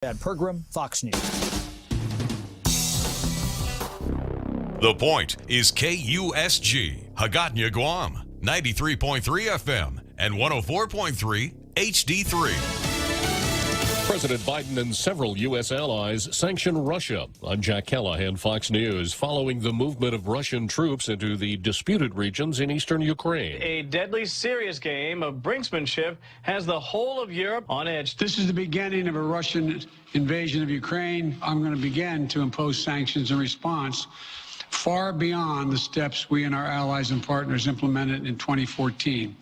At Pergram, Fox News. The Point is KUSG, Hagåtña, Guam, 93.3 FM and 104.3 HD3. President Biden and several U.S. allies sanction Russia. I'm Jack Callahan, Fox News, following the movement of Russian troops into the disputed regions in eastern Ukraine. A deadly serious game of brinksmanship has the whole of Europe on edge. This is the beginning of a Russian invasion of Ukraine. I'm going to begin to impose sanctions in response far beyond the steps we and our allies and partners implemented in 2014.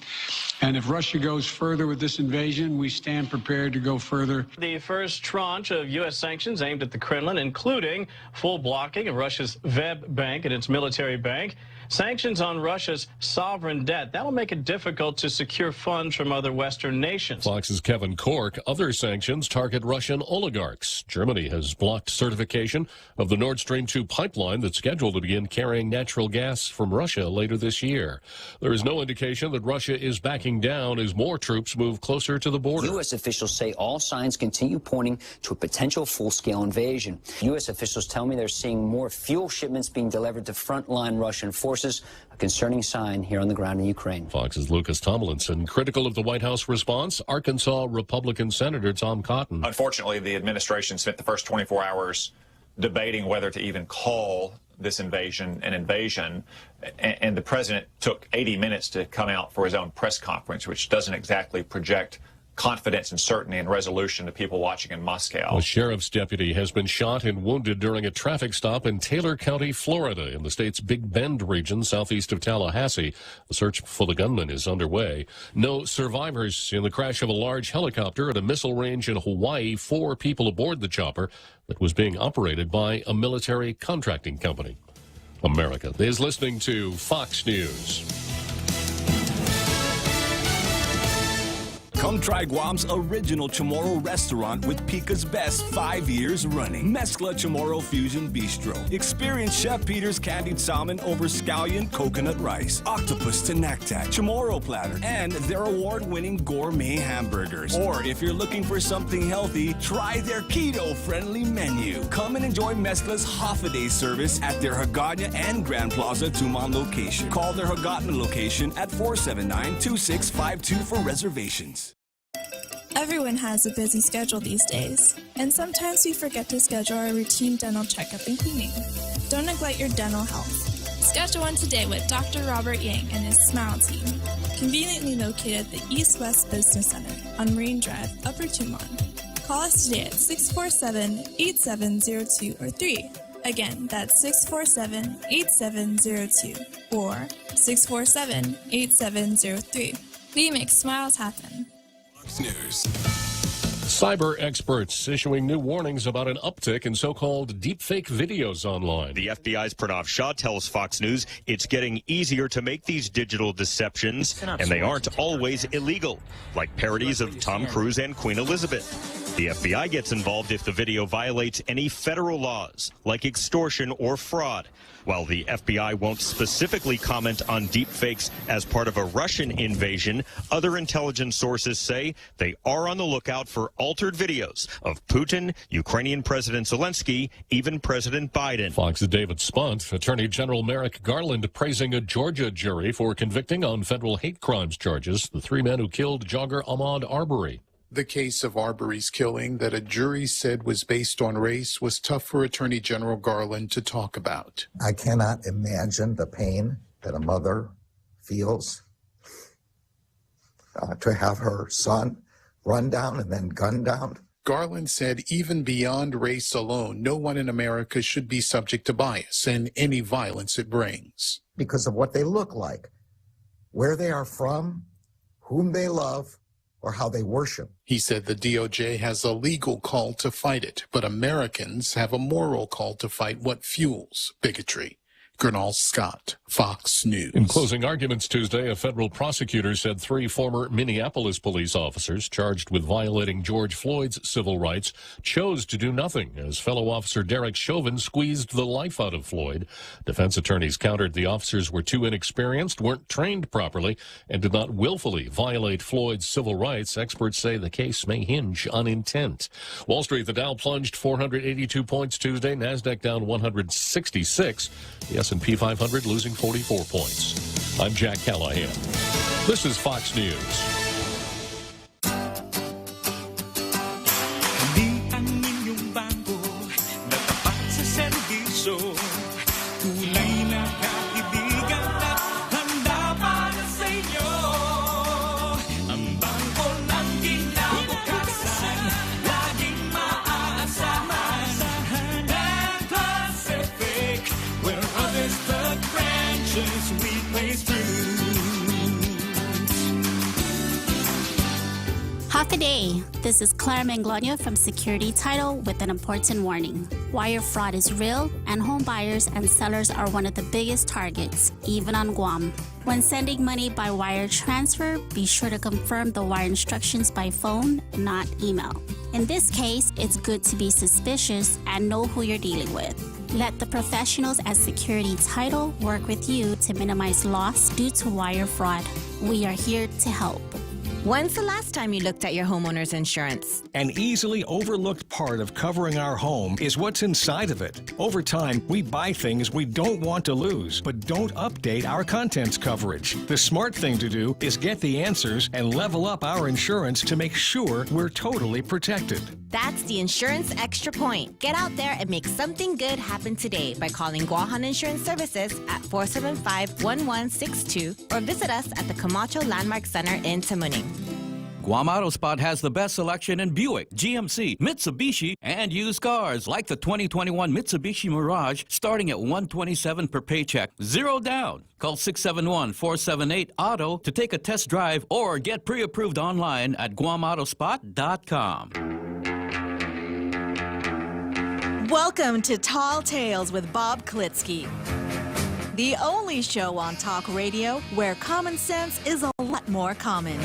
And if Russia goes further with this invasion, we stand prepared to go further. The first tranche of U.S. sanctions aimed at the Kremlin, including full blocking of Russia's VEB bank and its military bank, sanctions on Russia's sovereign debt. That will make it difficult to secure funds from other Western nations. Fox's Kevin Corke. Other sanctions target Russian oligarchs. Germany has blocked certification of the Nord Stream 2 pipeline that's scheduled to begin carrying natural gas from Russia later this year. There is no indication that Russia is backing down as more troops move closer to the border. U.S. officials say all signs continue pointing to a potential full-scale invasion. U.S. officials tell me they're seeing more fuel shipments being delivered to frontline Russian forces, a concerning sign here on the ground in Ukraine. Fox's Lucas Tomlinson. Critical of the White House response, Arkansas Republican Senator Tom Cotton. Unfortunately, the administration spent the first 24 hours debating whether to even call this invasion an invasion, and the president took 80 minutes to come out for his own press conference, which doesn't exactly project confidence and certainty and resolution to people watching in Moscow. A sheriff's deputy has been shot and wounded during a traffic stop in Taylor County, Florida, in the state's Big Bend region, southeast of Tallahassee. The search for the gunman is underway. No survivors in the crash of a large helicopter at a missile range in Hawaii. 4 people aboard the chopper that was being operated by a military contracting company. America is listening to Fox News. Come try Guam's original Chamorro restaurant with Pica's best 5 years running. Mezcla Chamorro Fusion Bistro. Experience Chef Peter's candied salmon over scallion coconut rice, octopus to naktak, Chamorro platter, and their award-winning gourmet hamburgers. Or if you're looking for something healthy, try their keto-friendly menu. Come and enjoy Mezcla's half-a-day service at their Hagåtña and Grand Plaza Tuman location. Call their Hagåtña location at 479-2652 for reservations. Everyone has a busy schedule these days, and sometimes we forget to schedule our routine dental checkup and cleaning. Don't neglect your dental health. Schedule one today with Dr. Robert Yang and his Smile Team, conveniently located at the East West Business Center on Marine Drive, Upper Tuman. Call us today at 647-8702 or 3. Again, that's 647-8702 or 647-8703. We make smiles happen. News. Cyber experts issuing new warnings about an uptick in so-called deepfake videos online. The FBI's Pranav Shah tells Fox News it's getting easier to make these digital deceptions, and they aren't always illegal, like parodies of Tom Cruise and Queen Elizabeth. The FBI gets involved if the video violates any federal laws, like extortion or fraud. While the FBI won't specifically comment on deepfakes as part of a Russian invasion, other intelligence sources say they are on the lookout for altered videos of Putin, Ukrainian President Zelensky, even President Biden. Fox's David Spunt. Attorney General Merrick Garland praising a Georgia jury for convicting on federal hate crimes charges the 3 men who killed jogger Ahmaud Arbery. The case of Arbery's killing that a jury said was based on race was tough for Attorney General Garland to talk about. I cannot imagine the pain that a mother feels to have her son run down and then gunned down. Garland said even beyond race alone, no one in America should be subject to bias and any violence it brings. Because of what they look like, where they are from, whom they love, or how they worship. He said the DOJ has a legal call to fight it, but Americans have a moral call to fight what fuels bigotry. Gernal Scott, Fox News. In closing arguments Tuesday, a federal prosecutor said 3 former Minneapolis police officers charged with violating George Floyd's civil rights chose to do nothing as fellow officer Derek Chauvin squeezed the life out of Floyd. Defense attorneys countered the officers were too inexperienced, weren't trained properly, and did not willfully violate Floyd's civil rights. Experts say the case may hinge on intent. Wall Street, the Dow plunged 482 points Tuesday, NASDAQ down 166. The S&P 500 losing 44 points. I'm Jack Callahan. This is Fox News. Half a day. This is Claire Manglona from Security Title with an important warning. Wire fraud is real, and home buyers and sellers are one of the biggest targets, even on Guam. When sending money by wire transfer, be sure to confirm the wire instructions by phone, not email. In this case, it's good to be suspicious and know who you're dealing with. Let the professionals at Security Title work with you to minimize loss due to wire fraud. We are here to help. When's the last time you looked at your homeowner's insurance? An easily overlooked part of covering our home is what's inside of it. Over time, we buy things we don't want to lose, but don't update our contents coverage. The smart thing to do is get the answers and level up our insurance to make sure we're totally protected. That's the Insurance Extra Point. Get out there and make something good happen today by calling Guahan Insurance Services at 475-1162 or visit us at the Camacho Landmark Center in Tamuning. Guam Auto Spot has the best selection in Buick, GMC, Mitsubishi, and used cars like the 2021 Mitsubishi Mirage starting at $127 per paycheck, 0 down. Call 671-478-AUTO to take a test drive or get pre-approved online at GuamAutospot.com. Welcome to Tall Tales with Bob Klitzkie, the only show on talk radio where common sense is a lot more common.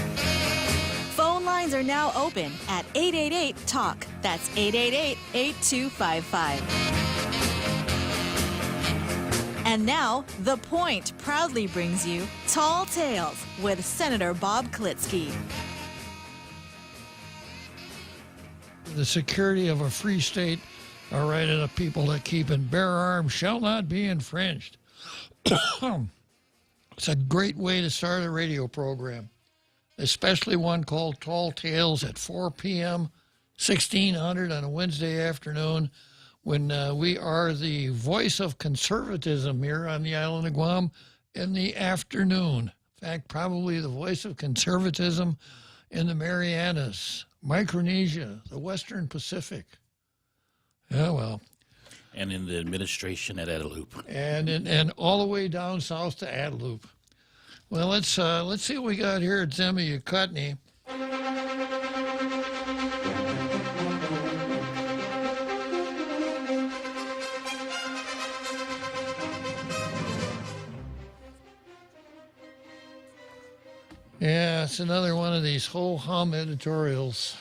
Phone lines are now open at 888-TALK. That's 888-8255. And now, The Point proudly brings you Tall Tales with Senator Bob Klitzkie. The security of a free state, a right of the people that keep and bear arms shall not be infringed. It's a great way to start a radio program, especially one called Tall Tales at 4 p.m., 1600 on a Wednesday afternoon when we are the voice of conservatism here on the island of Guam in the afternoon. In fact, probably the voice of conservatism in the Marianas, Micronesia, the Western Pacific. Yeah, well. And in the administration at Adelup. And all the way down south to Adelup. Well, let's see what we got here at Zemi Yakutney. Yeah, it's another one of these ho-hum editorials.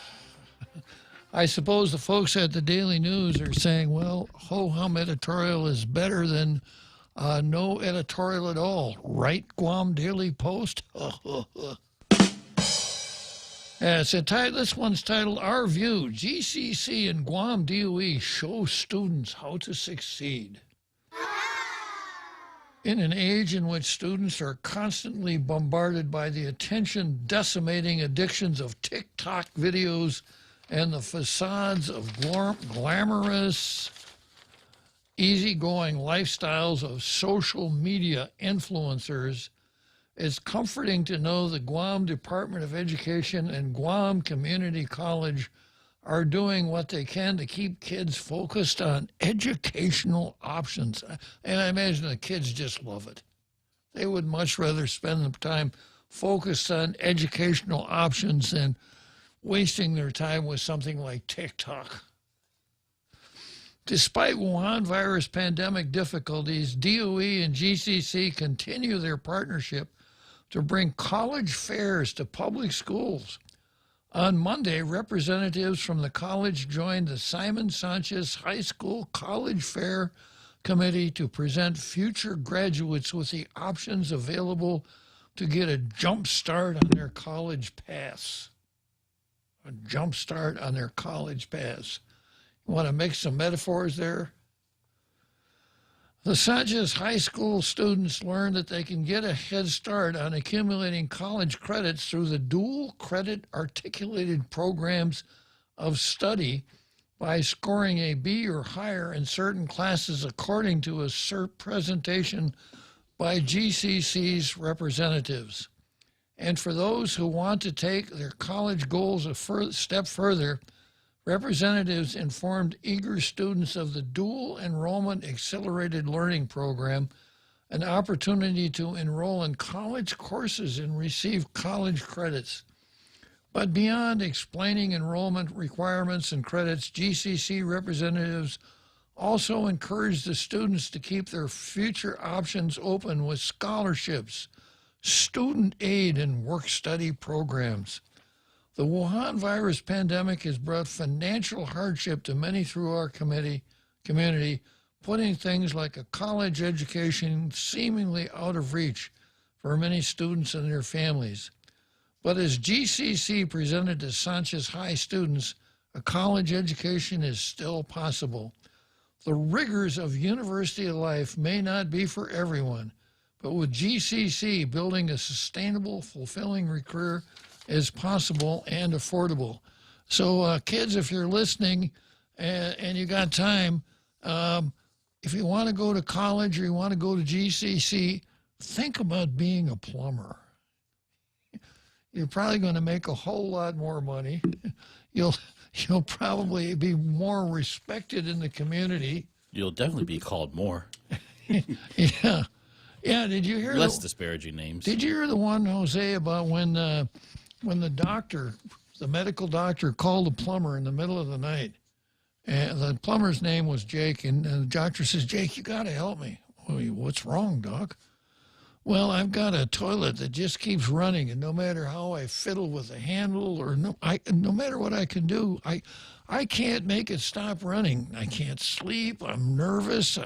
I suppose the folks at the Daily News are saying, well, ho-hum editorial is better than no editorial at all. Right, Guam Daily Post? This one's titled, Our View, GCC and Guam DOE show students how to succeed. In an age in which students are constantly bombarded by the attention-decimating addictions of TikTok videos and the facades of glamorous, easygoing lifestyles of social media influencers, it's comforting to know the Guam Department of Education and Guam Community College are doing what they can to keep kids focused on educational options. And I imagine the kids just love it. They would much rather spend the time focused on educational options than wasting their time with something like TikTok. Despite Wuhan virus pandemic difficulties, DOE and GCC continue their partnership to bring college fairs to public schools. On Monday, representatives from the college joined the Simon Sanchez High School College Fair Committee to present future graduates with the options available to get a jump start on their college paths. A jump start on their college paths. You want to make some metaphors there? The Sanchez High School students learned that they can get a head start on accumulating college credits through the dual credit articulated programs of study by scoring a B or higher in certain classes according to a CERT presentation by GCC's representatives. And for those who want to take their college goals a step further, representatives informed eager students of the Dual Enrollment Accelerated Learning Program, an opportunity to enroll in college courses and receive college credits. But beyond explaining enrollment requirements and credits, GCC representatives also encouraged the students to keep their future options open with scholarships, student aid, and work-study programs. The Wuhan virus pandemic has brought financial hardship to many through our community, putting things like a college education seemingly out of reach for many students and their families. But as GCC presented to Sanchez High students, a college education is still possible. The rigors of university life may not be for everyone, but with GCC, building a sustainable, fulfilling career is possible and affordable. So kids, if you're listening and you got time, if you want to go to college or you want to go to GCC, think about being a plumber. You're probably going to make a whole lot more money. You'll probably be more respected in the community. You'll definitely be called more. Yeah. Yeah, did you hear less disparaging names? Did you hear the one, Jose, about when the doctor, the medical doctor, called the plumber in the middle of the night, and the plumber's name was Jake, and the doctor says, "Jake, you got to help me." Well, "What's wrong, Doc?" "Well, I've got a toilet that just keeps running, and no matter how I fiddle with the handle or no matter what I can do, I can't make it stop running. I can't sleep. I'm nervous.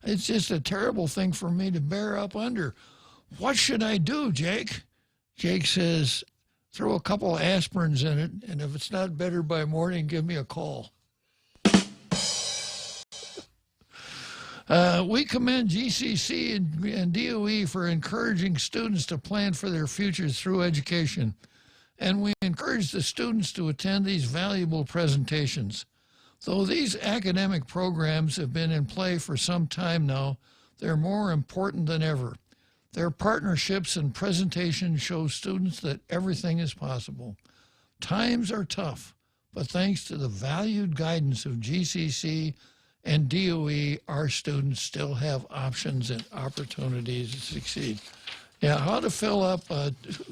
It's just a terrible thing for me to bear up under. What should I do, Jake?" Jake says, "Throw a couple of aspirins in it, and if it's not better by morning, give me a call." We commend GCC and DOE for encouraging students to plan for their futures through education, and we encourage the students to attend these valuable presentations. Though these academic programs have been in play for some time now, they're more important than ever. Their partnerships and presentations show students that everything is possible. Times are tough, but thanks to the valued guidance of GCC and DOE, our students still have options and opportunities to succeed. Yeah, how to fill up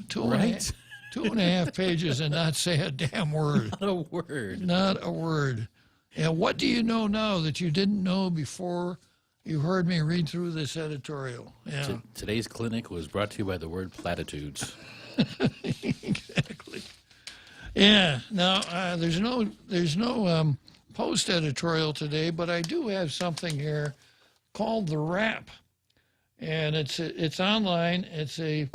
two and a half pages and not say a damn word. Not a word. Not a word. Yeah, what do you know now that you didn't know before you heard me read through this editorial? Yeah. Today's clinic was brought to you by the word platitudes. Exactly. Yeah. Now there's no post editorial today, but I do have something here called The Wrap, and it's online. This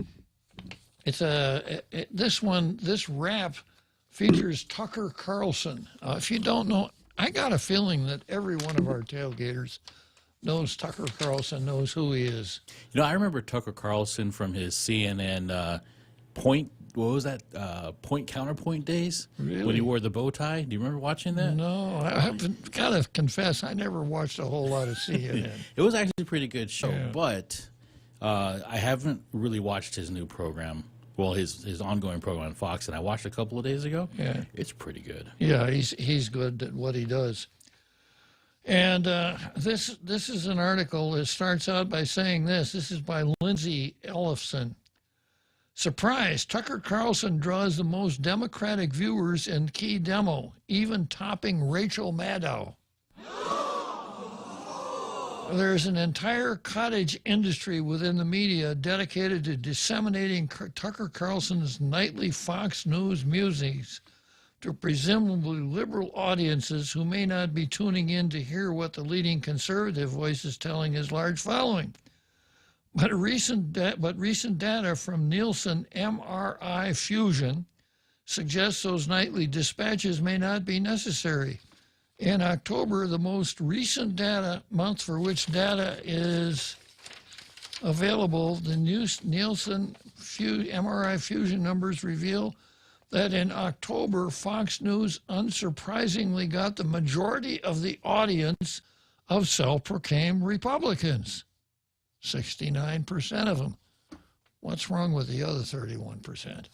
wrap features Tucker Carlson. If you don't know, I got a feeling that every one of our tailgaters knows Tucker Carlson, knows who he is. You know, I remember Tucker Carlson from his CNN Point. What was that? Point Counterpoint days? Really? When he wore the bow tie? Do you remember watching that? No, I've got to confess, I never watched a whole lot of CNN. It was actually a pretty good show, Yeah. but I haven't really watched his new program. Well, his ongoing program on Fox, and I watched a couple of days ago. Yeah. It's pretty good. Yeah, he's good at what he does. And this is an article that starts out by saying this. This is by Lindsay Ellefson. Surprise, Tucker Carlson draws the most Democratic viewers in key demo, even topping Rachel Maddow. There's an entire cottage industry within the media dedicated to disseminating Tucker Carlson's nightly Fox News musings to presumably liberal audiences who may not be tuning in to hear what the leading conservative voice is telling his large following. But recent data from Nielsen MRI Fusion suggests those nightly dispatches may not be necessary. In October, the most recent month for which data is available, the Nielsen MRI Fusion numbers reveal that in October, Fox News unsurprisingly got the majority of the audience of self-proclaimed Republicans, 69% of them. What's wrong with the other 31%?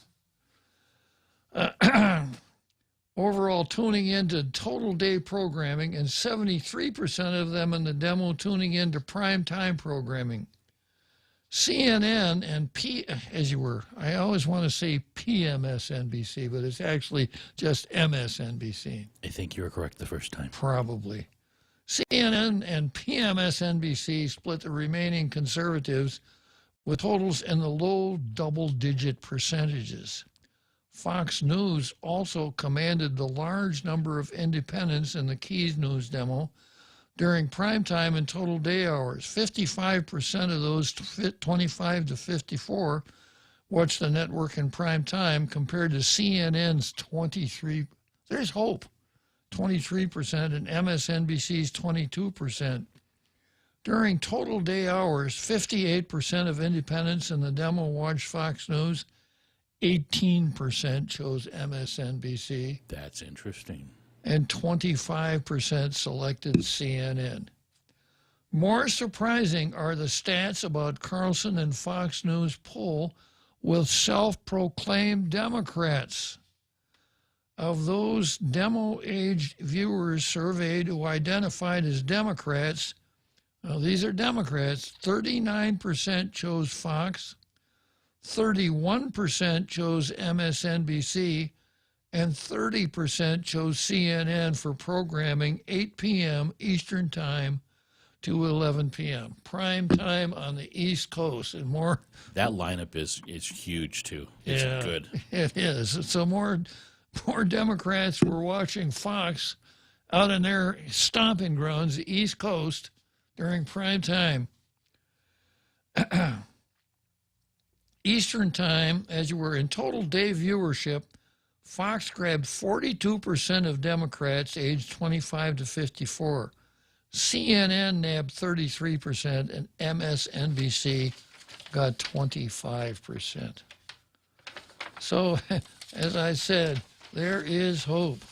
Overall tuning into total day programming, and 73% of them in the demo tuning into prime time programming. CNN and I always want to say PMSNBC, but it's actually just MSNBC. I think you were correct the first time. Probably. CNN and PMSNBC split the remaining conservatives with totals in the low double-digit percentages. Fox News also commanded the large number of independents in the Keys News demo during primetime and total day hours. 55% of those 25 to 54 watched the network in prime time compared to CNN's 23%. There's hope. 23% and MSNBC's 22%. During total day hours, 58% of independents in the demo watched Fox News. 18% chose MSNBC. That's interesting. And 25% selected CNN. More surprising are the stats about Carlson and Fox News poll with self-proclaimed Democrats. Of those demo-aged viewers surveyed who identified as Democrats, these are Democrats, 39% chose Fox, 31% chose MSNBC, and 30% chose CNN for programming 8 p.m. Eastern Time to 11 p.m. Prime time on the East Coast. And more. That lineup is huge, too. It's good. It is. So more Democrats were watching Fox out in their stomping grounds, the East Coast, during prime time. Eastern Time, as you were in total day viewership, Fox grabbed 42% of Democrats aged 25 to 54. CNN nabbed 33%, and MSNBC got 25%. So, as I said, there is hope.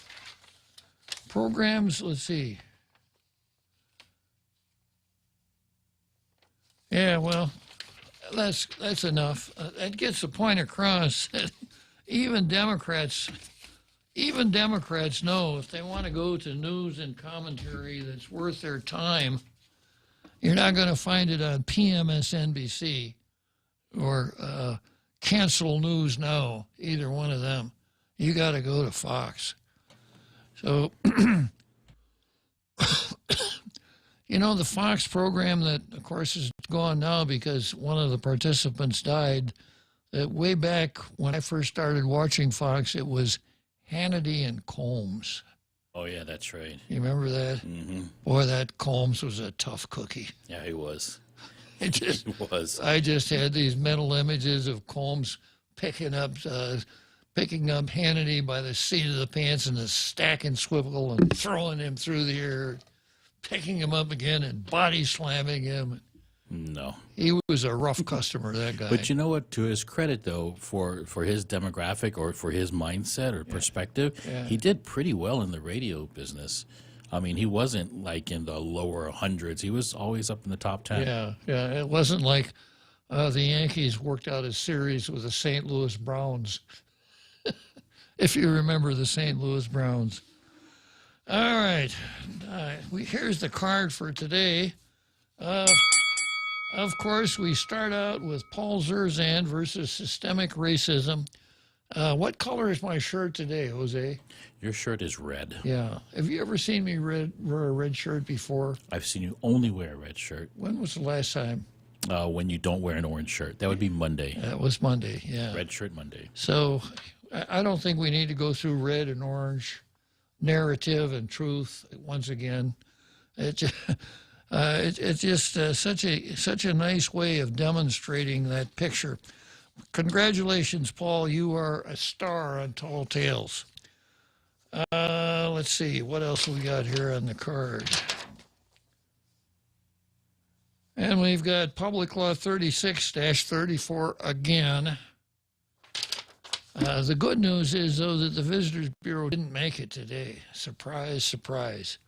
Programs, let's see. Yeah, well, that's enough. That gets the point across that even Democrats know if they want to go to news and commentary that's worth their time, you're not going to find it on PMSNBC or Cancel News Now, either one of them. You got to go to Fox. So, you know, the Fox program that, of course, is gone now because one of the participants died, way back when I first started watching Fox, it was Hannity and Combs. Oh, yeah, that's right. You remember that? Mm-hmm. Boy, that Combs was a tough cookie. Yeah, he was. It just He was. I just had these mental images of Combs picking up Hannity by the seat of the pants and the stack and swivel and throwing him through the air, picking him up again and body slamming him. No. He was a rough customer, that guy. But you know what? To his credit, though, for his demographic or for his mindset or perspective, he did pretty well in the radio business. I mean, he wasn't like in the lower hundreds. He was always up in the top 10. Yeah. It wasn't like the Yankees worked out a series with the St. Louis Browns. If you remember the St. Louis Browns. All right. Here's the card for today. Of course, we start out with Paul Zerzan versus systemic racism. What color is my shirt today, Jose? Your shirt is red. Yeah. Have you ever seen me wear a red shirt before? I've seen you only wear a red shirt. When was the last time? When you don't wear an orange shirt. That would be Monday. That was Monday, yeah. Red shirt Monday. So I don't think we need to go through red and orange narrative and truth once again. It's just such a nice way of demonstrating that picture. Congratulations, Paul. You are a star on Tall Tales. Let's see. What else we got here on the card? And we've got Public Law 36-34 again. The good news is, though, that the Visitors Bureau didn't make it today. Surprise, surprise.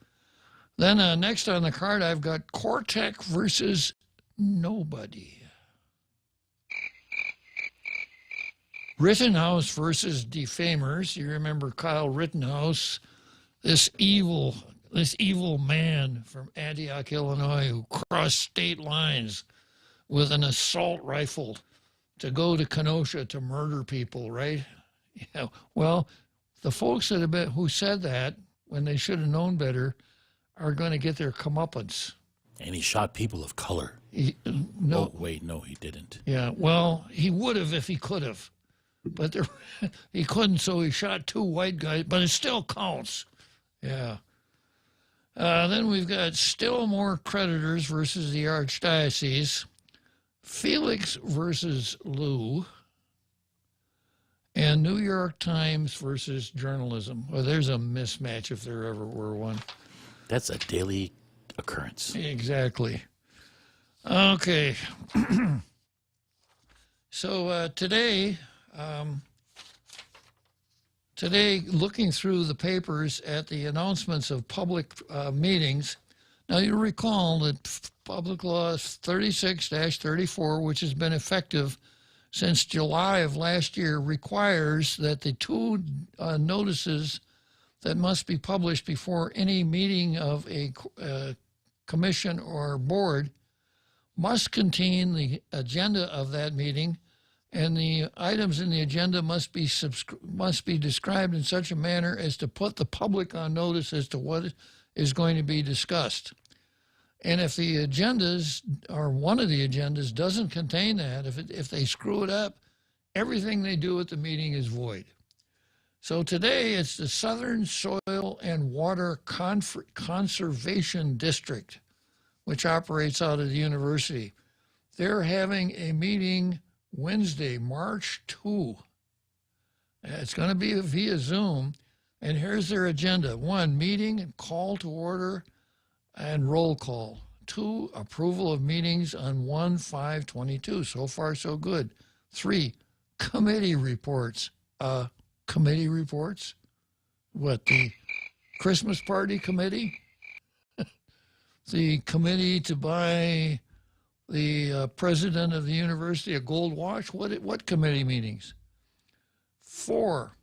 Then next on the card, I've got Cortec versus nobody. Rittenhouse versus defamers. You remember Kyle Rittenhouse, this evil man from Antioch, Illinois, who crossed state lines with an assault rifle to go to Kenosha to murder people, right? Yeah. Well, the folks who said that when they should have known better are going to get their comeuppance. And he shot people of color. No. Oh, wait, no, he didn't. Yeah, well, he would have if he could have. But he couldn't, so he shot 2 white guys, but it still counts. Yeah. Then we've got still more creditors versus the Archdiocese, Felix versus Lou, and New York Times versus journalism. Well, there's a mismatch if there ever were one. That's a daily occurrence. Exactly. Okay. So today, looking through the papers at the announcements of public meetings, now you recall that Public Law 36-34, which has been effective since July of last year, requires that the 2 notices that must be published before any meeting of a commission or board must contain the agenda of that meeting, and the items in the agenda must be described in such a manner as to put the public on notice as to what is going to be discussed. And if the agendas, or one of the agendas, doesn't contain that, if they screw it up, everything they do at the meeting is void. So today it's the Southern Soil and Water Conservation District, which operates out of the university. They're having a meeting Wednesday, March 2. It's going to be via Zoom, and here's their agenda. 1, meeting, call to order, and roll call. 2, approval of meetings on 1/5/22. So far, so good. 3, committee reports. Committee reports? What, the Christmas party committee? The committee to buy the president of the university a gold watch? What committee meetings? 4,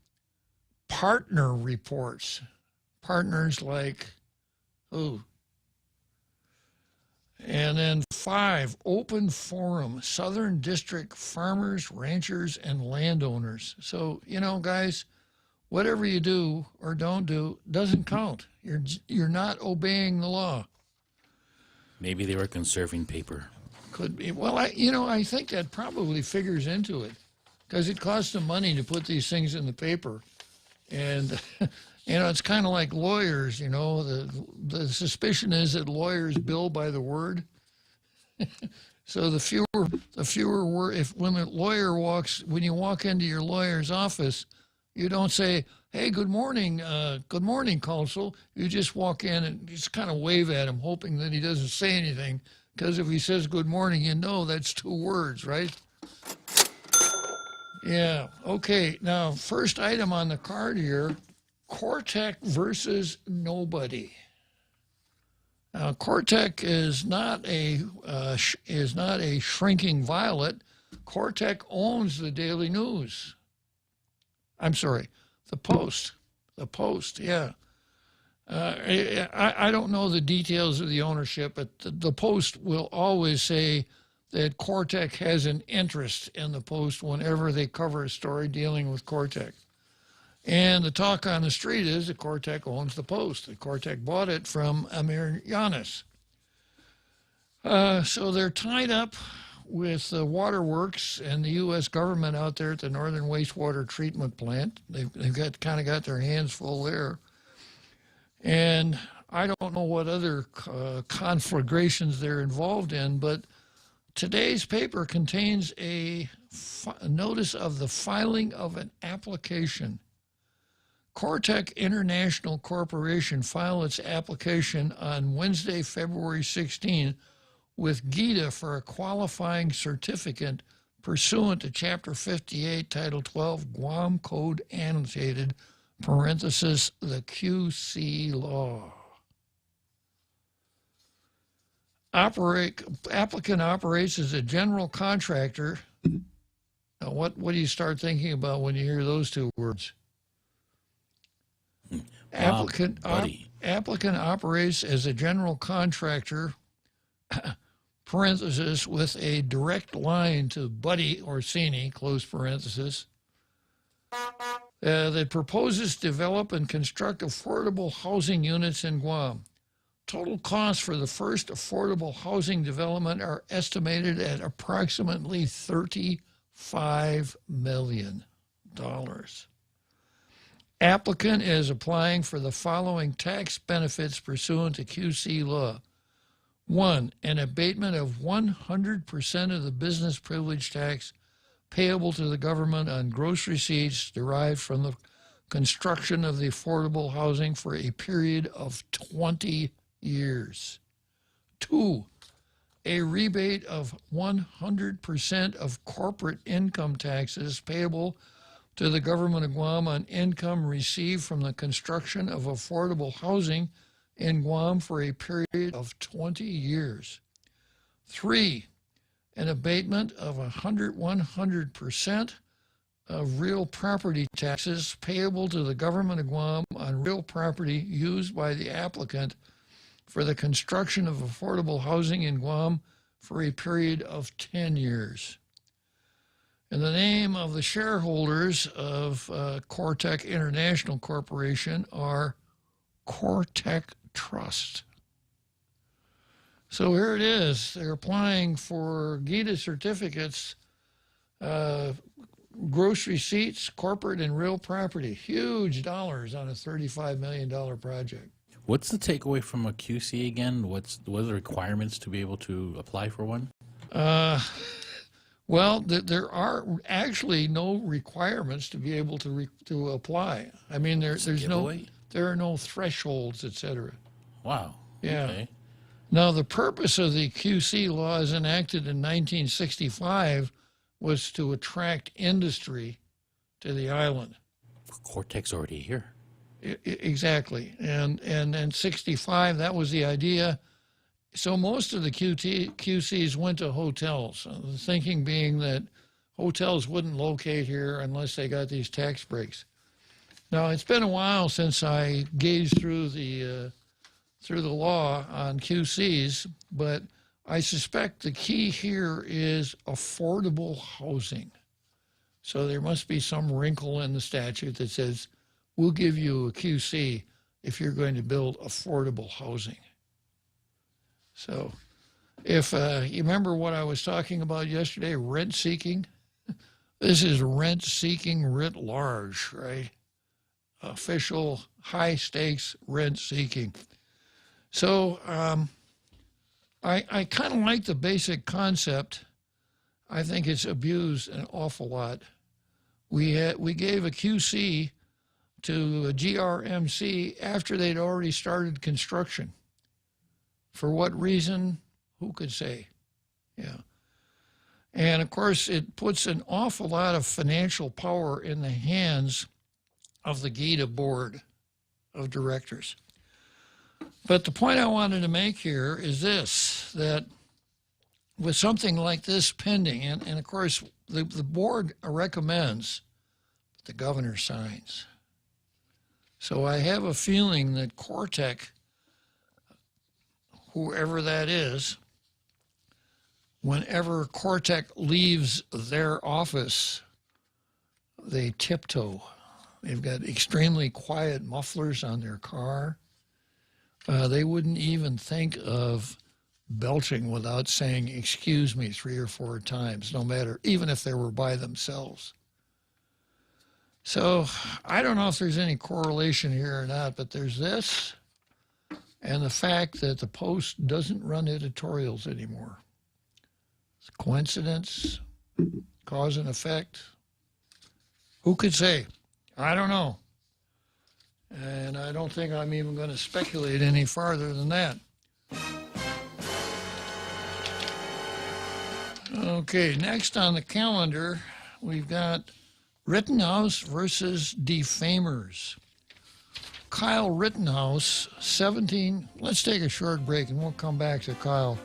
partner reports. Partners like who? And then 5, open forum, Southern District farmers, ranchers, and landowners. So, guys, whatever you do or don't do doesn't count. You're not obeying the law. Maybe they were conserving paper. Could be. Well, I think that probably figures into it, because it costs them money to put these things in the paper. And, it's kind of like lawyers, the suspicion is that lawyers bill by the word. So the fewer word, when you walk into your lawyer's office, you don't say, "Hey, good morning, counsel." You just walk in and just kind of wave at him, hoping that he doesn't say anything, because if he says good morning, that's 2 words, right? Yeah. Okay. Now, first item on the card here, Cortec versus nobody. Now, Cortec is not a shrinking violet. Cortec owns the Daily News. I'm sorry, the Post. The Post, yeah. I don't know the details of the ownership, but the Post will always say that Cortec has an interest in the Post whenever they cover a story dealing with Cortec. And the talk on the street is that Cortec owns the Post, that Cortec bought it from Amir Yanis. So they're tied up with the waterworks and the U.S. government out there at the Northern Wastewater Treatment Plant. They've got their hands full there. And I don't know what other conflagrations they're involved in, but today's paper contains a notice of the filing of an application. Cortec International Corporation filed its application on Wednesday, February 16, with GITA for a qualifying certificate pursuant to Chapter 58, Title 12, Guam Code Annotated, parenthesis, the QC law. Applicant operates as a general contractor. Now, what do you start thinking about when you hear those two words? Applicant operates as a general contractor, parenthesis, with a direct line to Buddy Orsini, close parenthesis, that proposes to develop and construct affordable housing units in Guam. Total costs for the first affordable housing development are estimated at approximately $35 million. Applicant is applying for the following tax benefits pursuant to QC law. 1, an abatement of 100% of the business privilege tax payable to the government on gross receipts derived from the construction of the affordable housing for a period of 20 years. 2, a rebate of 100% of corporate income taxes payable to the government of Guam on income received from the construction of affordable housing in Guam for a period of 20 years. 3, an abatement of 100% of real property taxes payable to the government of Guam on real property used by the applicant for the construction of affordable housing in Guam for a period of 10 years. And the name of the shareholders of Cortec International Corporation are Cortec Trust. So here it is. They're applying for GITA certificates, gross receipts, corporate and real property. Huge dollars on a $35 million project. What's the takeaway from a QC again? What are the requirements to be able to apply for one? Well, there are actually no requirements to be able to apply. I mean, there are no thresholds, etc. Wow. Yeah. Okay. Now, the purpose of the QC law, as enacted in 1965, was to attract industry to the island. Cortec's already here. Exactly. And in 65, that was the idea. So most of the QCs went to hotels, the thinking being that hotels wouldn't locate here unless they got these tax breaks. Now, it's been a while since I gazed through the law on QCs, but I suspect the key here is affordable housing. So there must be some wrinkle in the statute that says, we'll give you a QC if you're going to build affordable housing. So if you remember what I was talking about yesterday, rent seeking, this is rent seeking writ large, right? Official high stakes rent seeking. So I kind of like the basic concept. I think it's abused an awful lot. We gave a QC to a GRMC after they'd already started construction. For what reason? Who could say? Yeah. And of course, it puts an awful lot of financial power in the hands of the GITA board of directors. But the point I wanted to make here is this, that with something like this pending, and of course, the board recommends the governor signs. So I have a feeling that Cortec, whoever that is, whenever Quartek leaves their office, they tiptoe. They've got extremely quiet mufflers on their car. They wouldn't even think of belching without saying, "Excuse me," 3 or 4 times, no matter, even if they were by themselves. So I don't know if there's any correlation here or not, but there's this and the fact that the Post doesn't run editorials anymore. It's a coincidence, cause and effect. Who could say? I don't know. And I don't think I'm even going to speculate any farther than that. Okay, next on the calendar, we've got Rittenhouse versus defamers. Kyle Rittenhouse, 17. Let's take a short break and we'll come back to Kyle.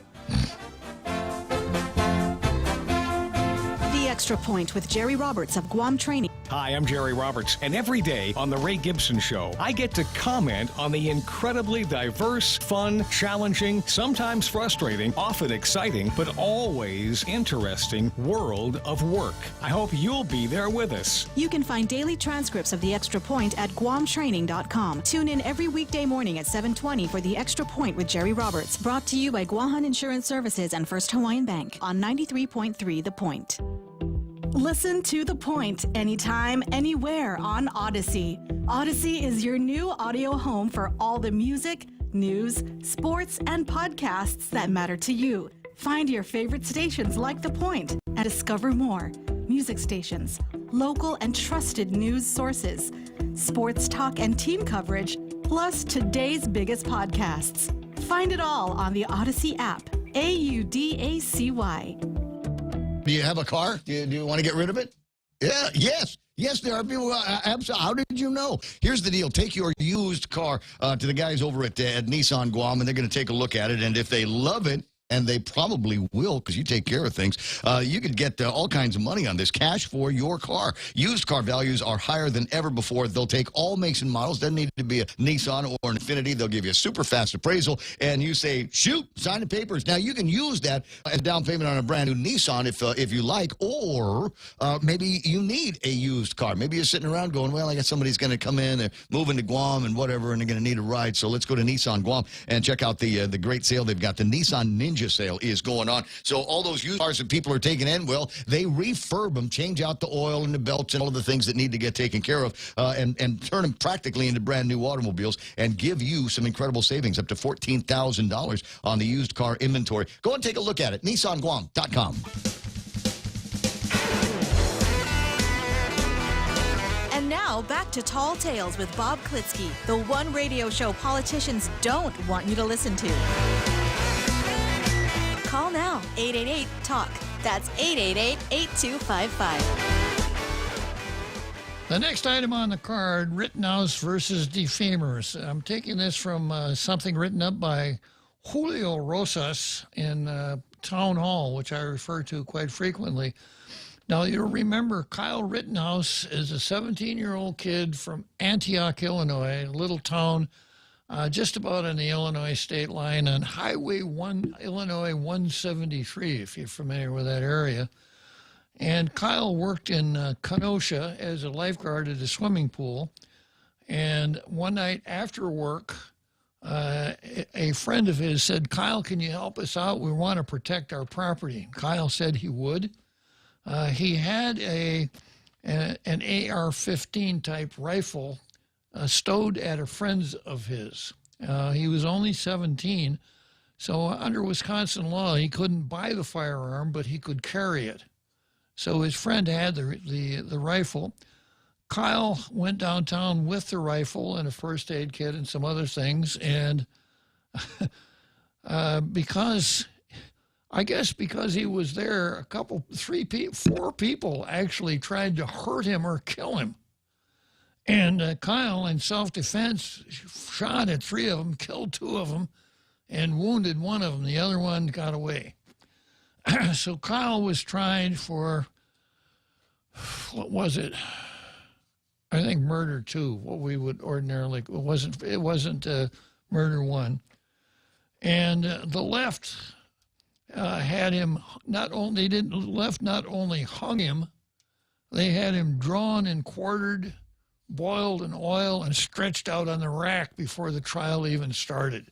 The Extra Point with Jerry Roberts of Guam Training. Hi, I'm Jerry Roberts, and every day on The Ray Gibson Show, I get to comment on the incredibly diverse, fun, challenging, sometimes frustrating, often exciting, but always interesting world of work. I hope you'll be there with us. You can find daily transcripts of The Extra Point at guamtraining.com. Tune in every weekday morning at 7:20 for The Extra Point with Jerry Roberts, brought to you by Guahan Insurance Services and First Hawaiian Bank on 93.3 The Point. Listen to The Point anytime, anywhere on Odyssey. Odyssey is your new audio home for all the music, news, sports, and podcasts that matter to you. Find your favorite stations like The Point and discover more. Music stations, local and trusted news sources, sports talk and team coverage, plus today's biggest podcasts. Find it all on the Odyssey app. AUDACY. Do you have a car? Do you want to get rid of it? Yeah, yes. Yes, there are people. Absolutely. How did you know? Here's the deal. Take your used car to the guys over at Nissan Guam, and they're going to take a look at it. And if they love it, and they probably will because you take care of things, you could get all kinds of money on this, cash for your car. Used car values are higher than ever before. They'll take all makes and models. Doesn't need to be a Nissan or an Infiniti. They'll give you a super fast appraisal, and you say, shoot, sign the papers. Now, you can use that as down payment on a brand new Nissan if you like, or maybe you need a used car. Maybe you're sitting around going, well, I guess somebody's going to come in, they're moving to Guam and whatever, and they're going to need a ride. So let's go to Nissan Guam and check out the great sale they've got. The Nissan Ninja sale is going on. So all those used cars that people are taking in, well, they refurb them, change out the oil and the belts and all of the things that need to get taken care of, and turn them practically into brand new automobiles and give you some incredible savings, up to $14,000 on the used car inventory. Go and take a look at it. NissanGuam.com. And now, back to Tall Tales with Bob Klitzkie, the one radio show politicians don't want you to listen to. Call now, 888-TALK. That's 888-8255. The next item on the card, Rittenhouse versus defamers. I'm taking this from something written up by Julio Rosas in Town Hall, which I refer to quite frequently. Now, you'll remember Kyle Rittenhouse is a 17-year-old kid from Antioch, Illinois, a little town just about on the Illinois state line on Highway 1, Illinois 173, if you're familiar with that area. And Kyle worked in Kenosha as a lifeguard at a swimming pool. And one night after work, a friend of his said, Kyle, can you help us out? We want to protect our property. Kyle said he would. He had an AR-15 type rifle stowed at a friend's of his. He was only 17, so under Wisconsin law, he couldn't buy the firearm, but he could carry it. So his friend had the rifle. Kyle went downtown with the rifle and a first aid kit and some other things, and because he was there, four people actually tried to hurt him or kill him. And Kyle, in self-defense, shot at 3 of them, killed 2 of them, and wounded 1 of them. The other one got away. So Kyle was tried for, what was it? I think murder 2, what we would ordinarily, it wasn't murder 1. And the left had him not only not only hung him, they had him drawn and quartered, boiled in oil, and stretched out on the rack before the trial even started.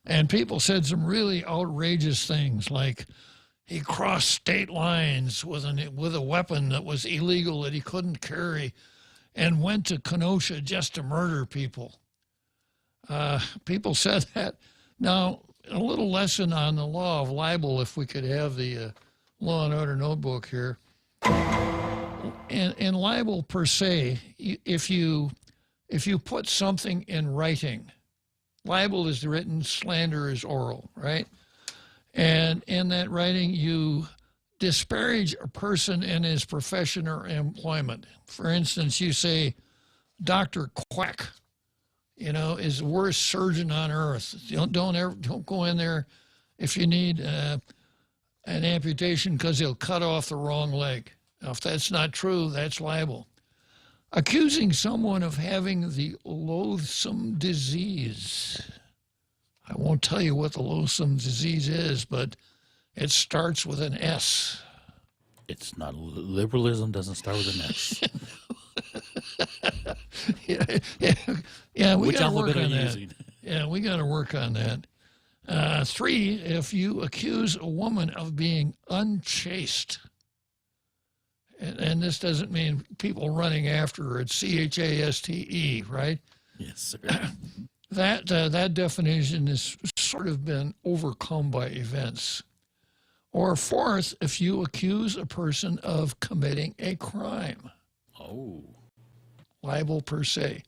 And people said some really outrageous things, like he crossed state lines with a weapon that was illegal that he couldn't carry, and went to Kenosha just to murder people. People said that. Now, a little lesson on the law of libel, if we could have the Law and Order notebook here. In libel per se, if you put something in writing, libel is written, slander is oral, right? And in that writing, you disparage a person in his profession or employment. For instance, you say, Dr. Quack, is the worst surgeon on earth. Don't go in there if you need an amputation because he'll cut off the wrong leg. Now, if that's not true, that's libel. Accusing someone of having the loathsome disease. I won't tell you what the loathsome disease is, but it starts with an S. It's not liberalism. Doesn't start with an S. Yeah. We Which got to alphabet work are on you that. using? Yeah, we got to work on that. 3, if you accuse a woman of being unchaste, and this doesn't mean people running after her. It's CHASTE, right? Yes, sir. That definition has sort of been overcome by events. Or 4th, if you accuse a person of committing a crime. Oh. Libel per se.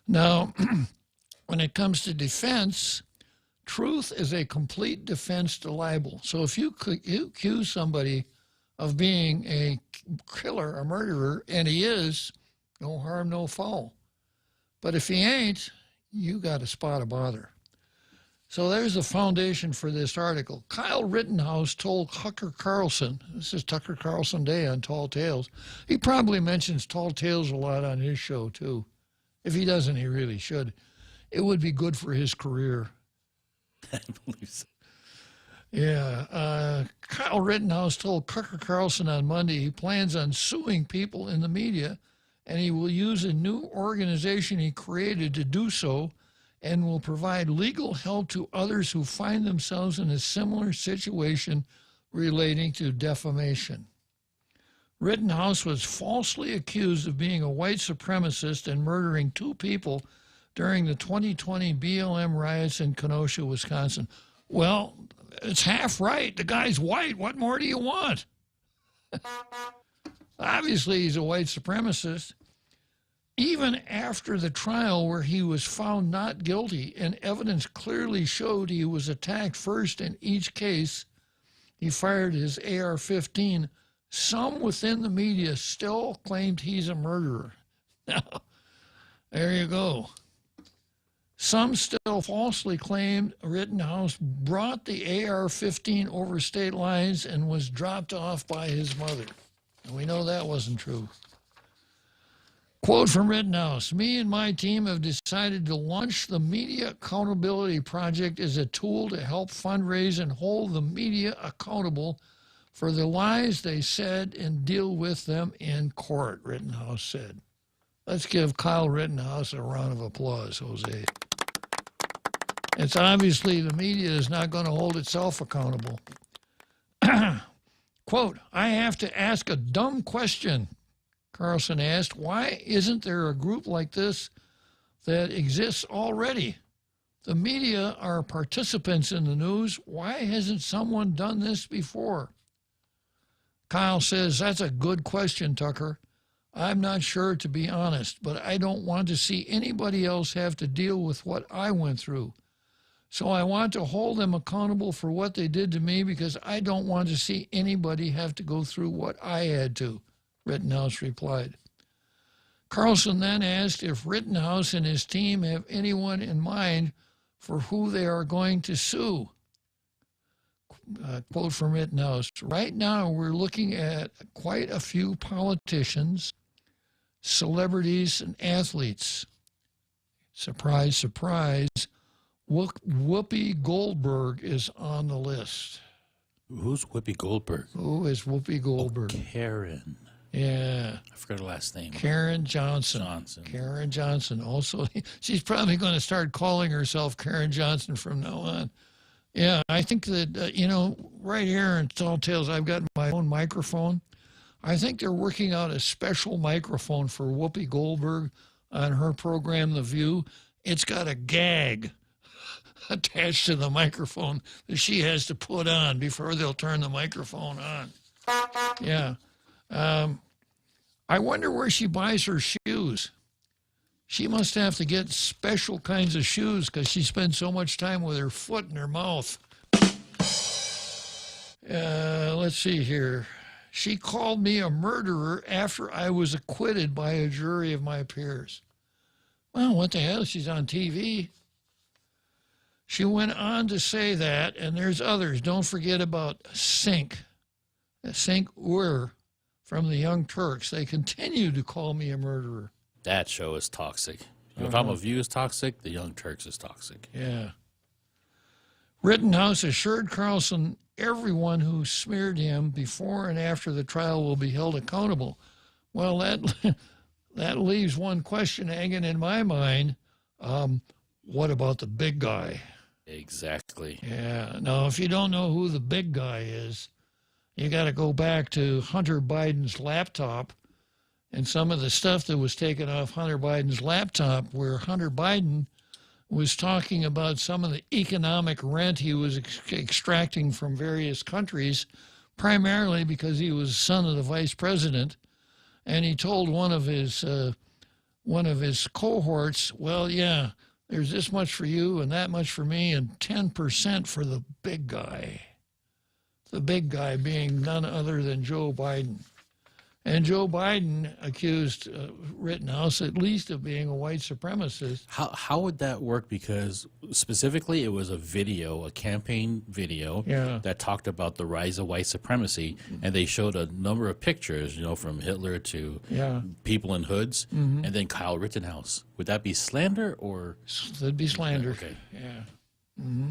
Now, when it comes to defense, truth is a complete defense to libel. So if you accuse somebody of being a killer, a murderer, and he is, no harm, no foul. But if he ain't, you got a spot of bother. So there's the foundation for this article. Kyle Rittenhouse told Tucker Carlson, this is Tucker Carlson Day on Tall Tales. He probably mentions Tall Tales a lot on his show, too. If he doesn't, he really should. It would be good for his career. I believe so. Yeah. Kyle Rittenhouse told Tucker Carlson on Monday he plans on suing people in the media, and he will use a new organization he created to do so, and will provide legal help to others who find themselves in a similar situation relating to defamation. Rittenhouse was falsely accused of being a white supremacist and murdering 2 people during the 2020 BLM riots in Kenosha, Wisconsin. Well, it's half right. The guy's white. What more do you want? Obviously, he's a white supremacist. Even after the trial where he was found not guilty and evidence clearly showed he was attacked first in each case, he fired his AR-15, some within the media still claimed he's a murderer. Now, there you go. Some still falsely claimed Rittenhouse brought the AR-15 over state lines and was dropped off by his mother. And we know that wasn't true. Quote from Rittenhouse, "Me and my team have decided to launch the Media Accountability Project as a tool to help fundraise and hold the media accountable for the lies they said and deal with them in court," Rittenhouse said. Let's give Kyle Rittenhouse a round of applause, Jose. It's obviously the media is not going to hold itself accountable. Quote, "I have to ask a dumb question," Carlson asked. "Why isn't there a group like this that exists already? The media are participants in the news. Why hasn't someone done this before?" Kyle says, "That's a good question, Tucker. I'm not sure, to be honest, but I don't want to see anybody else have to deal with what I went through. So I want to hold them accountable for what they did to me because I don't want to see anybody have to go through what I had to," Rittenhouse replied. Carlson then asked if Rittenhouse and his team have anyone in mind for who they are going to sue. Quote from Rittenhouse, "Right now we're looking at quite a few politicians, celebrities, and athletes. Surprise, surprise, Whoopi Goldberg is on the list." Who's Whoopi Goldberg? Who is Whoopi Goldberg? Oh, Karen. Yeah. I forgot her last name. Karen Johnson. Karen Johnson. Also, she's probably going to start calling herself Karen Johnson from now on. Yeah, I think that, right here in Tall Tales, I've got my own microphone. I think they're working out a special microphone for Whoopi Goldberg on her program, The View. It's got a gag attached to the microphone that she has to put on before they'll turn the microphone on. Yeah. I wonder where she buys her shoes. She must have to get special kinds of shoes because she spends so much time with her foot in her mouth. Let's see here. She called me a murderer after I was acquitted by a jury of my peers. Well, what the hell? She's on TV. She went on to say that, and there's others. Don't forget about Sink Ur from the Young Turks. They continue to call me a murderer. That show is toxic. You know, talking about View is toxic, the Young Turks is toxic. Yeah. Rittenhouse assured Carlson everyone who smeared him before and after the trial will be held accountable. Well, that leaves one question hanging in my mind. What about the big guy? Exactly. Yeah. Now, if you don't know who the big guy is, you got to go back to Hunter Biden's laptop and some of the stuff that was taken off Hunter Biden's laptop, where Hunter Biden was talking about some of the economic rent he was extracting from various countries, primarily because he was son of the vice president. And he told one of his cohorts, well, yeah, there's this much for you and that much for me and 10% for the big guy. The big guy being none other than Joe Biden. And Joe Biden accused Rittenhouse at least of being a white supremacist. How would that work? Because specifically it was a video, a campaign video that talked about the rise of white supremacy, and they showed a number of pictures, from Hitler to people in hoods, and then Kyle Rittenhouse. Would that be slander or? That'd be slander. Okay. Yeah. Mm-hmm.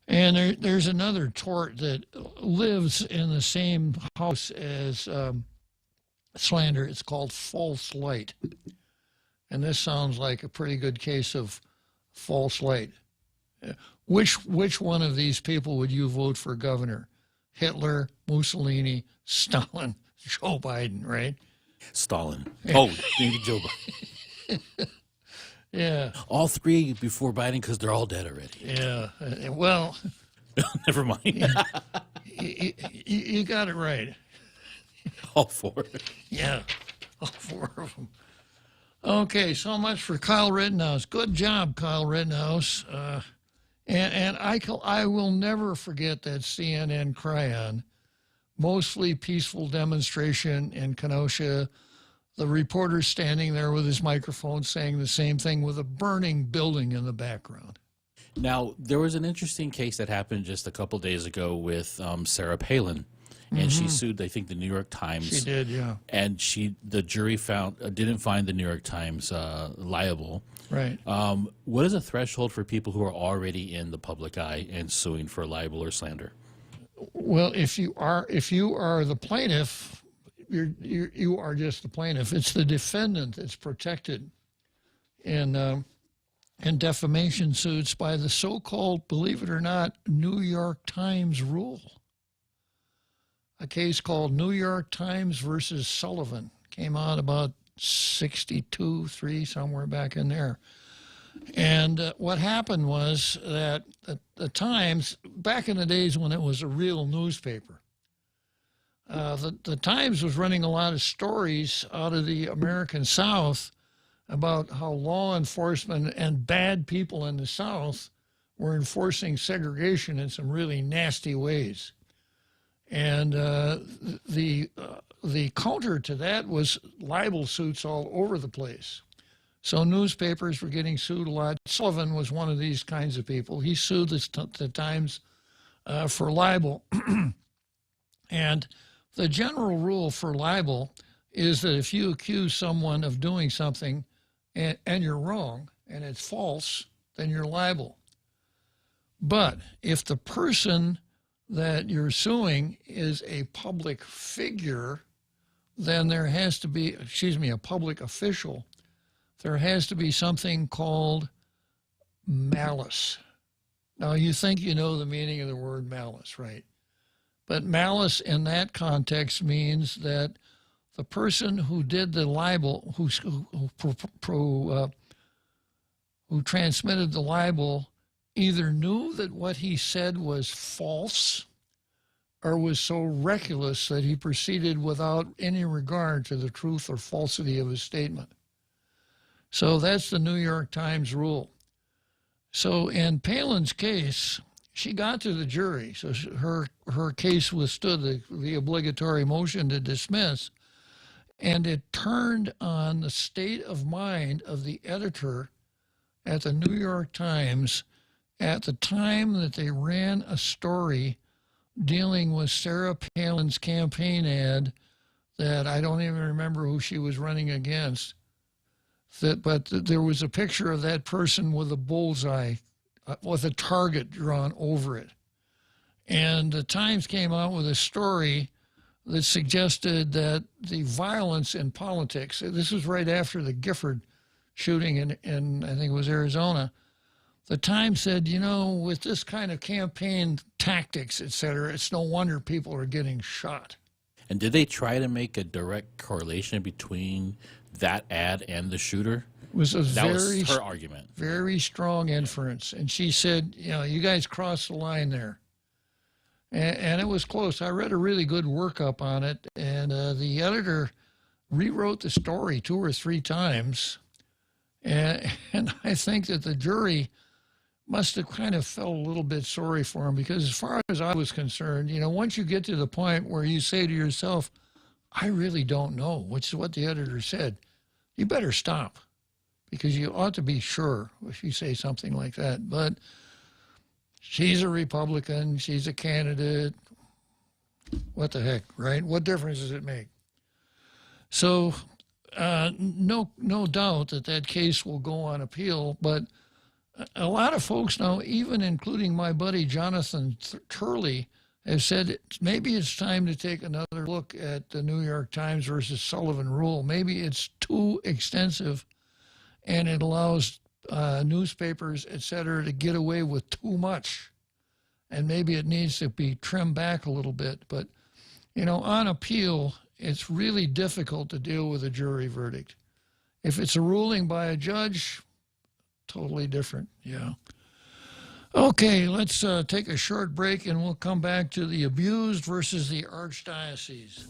And there's another tort that lives in the same house as slander. It's called false light. And this sounds like a pretty good case of false light. Which one of these people would you vote for governor? Hitler, Mussolini, Stalin, Joe Biden, right? Stalin. Oh, maybe Joe Biden. Yeah. All three before Biden because they're all dead already. Yeah. Well. Never mind. You got it right. All four. Yeah. All four of them. Okay, so much for Kyle Rittenhouse. Good job, Kyle Rittenhouse. And I will never forget that CNN Cryon, mostly peaceful demonstration in Kenosha. The reporter standing there with his microphone saying the same thing with a burning building in the background. Now, there was an interesting case that happened just a couple days ago with Sarah Palin, and she sued, I think, the New York Times. She did, yeah. And the jury didn't find the New York Times liable. Right. What is a threshold for people who are already in the public eye and suing for libel or slander? Well, if you are the plaintiff, you are just the plaintiff. It's the defendant that's protected in defamation suits by the so-called, believe it or not, New York Times rule. A case called New York Times versus Sullivan came out about 62-3, somewhere back in there. And what happened was that the Times, back in the days when it was a real newspaper, the Times was running a lot of stories out of the American South about how law enforcement and bad people in the South were enforcing segregation in some really nasty ways. And the counter to that was libel suits all over the place. So newspapers were getting sued a lot. Sullivan was one of these kinds of people. He sued the Times for libel. And the general rule for libel is that if you accuse someone of doing something and you're wrong and it's false, then you're liable. But if the person that you're suing is a public figure, then there has to be, a public official, there has to be something called malice. Now, you think you know the meaning of the word malice, right? But malice in that context means that the person who did the libel, who transmitted the libel, either knew that what he said was false or was so reckless that he proceeded without any regard to the truth or falsity of his statement. So that's the New York Times rule. So in Palin's case, she got to the jury. So her case withstood the obligatory motion to dismiss. And it turned on the state of mind of the editor at the New York Times at the time that they ran a story dealing with Sarah Palin's campaign ad that I don't even remember who she was running against. But there was a picture of that person with a bullseye, with a target drawn over it. And the Times came out with a story that suggested that the violence in politics, this was right after the Gifford shooting in I think it was Arizona, the Times said, you know, with this kind of campaign tactics, et cetera, it's no wonder people are getting shot. And did they try to make a direct correlation between that ad and the shooter? Was that was her argument. Very strong inference. And she said, you know, you guys crossed the line there. And it was close. I read a really good workup on it, and the editor rewrote the story 2 or 3 times. And I think that the jury must have kind of felt a little bit sorry for him, because as far as I was concerned, you know, once you get to the point where you say to yourself, I really don't know, which is what the editor said, you better stop, because you ought to be sure if you say something like that. But she's a Republican, she's a candidate, what the heck, right? What difference does it make? So no doubt that case will go on appeal, but a lot of folks now, even including my buddy Jonathan Turley, have said maybe it's time to take another look at the New York Times versus Sullivan rule. Maybe it's too extensive and it allows newspapers, et cetera, to get away with too much. And maybe it needs to be trimmed back a little bit. But, you know, on appeal, it's really difficult to deal with a jury verdict. If it's a ruling by a judge, totally different, yeah. Okay, let's take a short break, and we'll come back to the abused versus the archdiocese.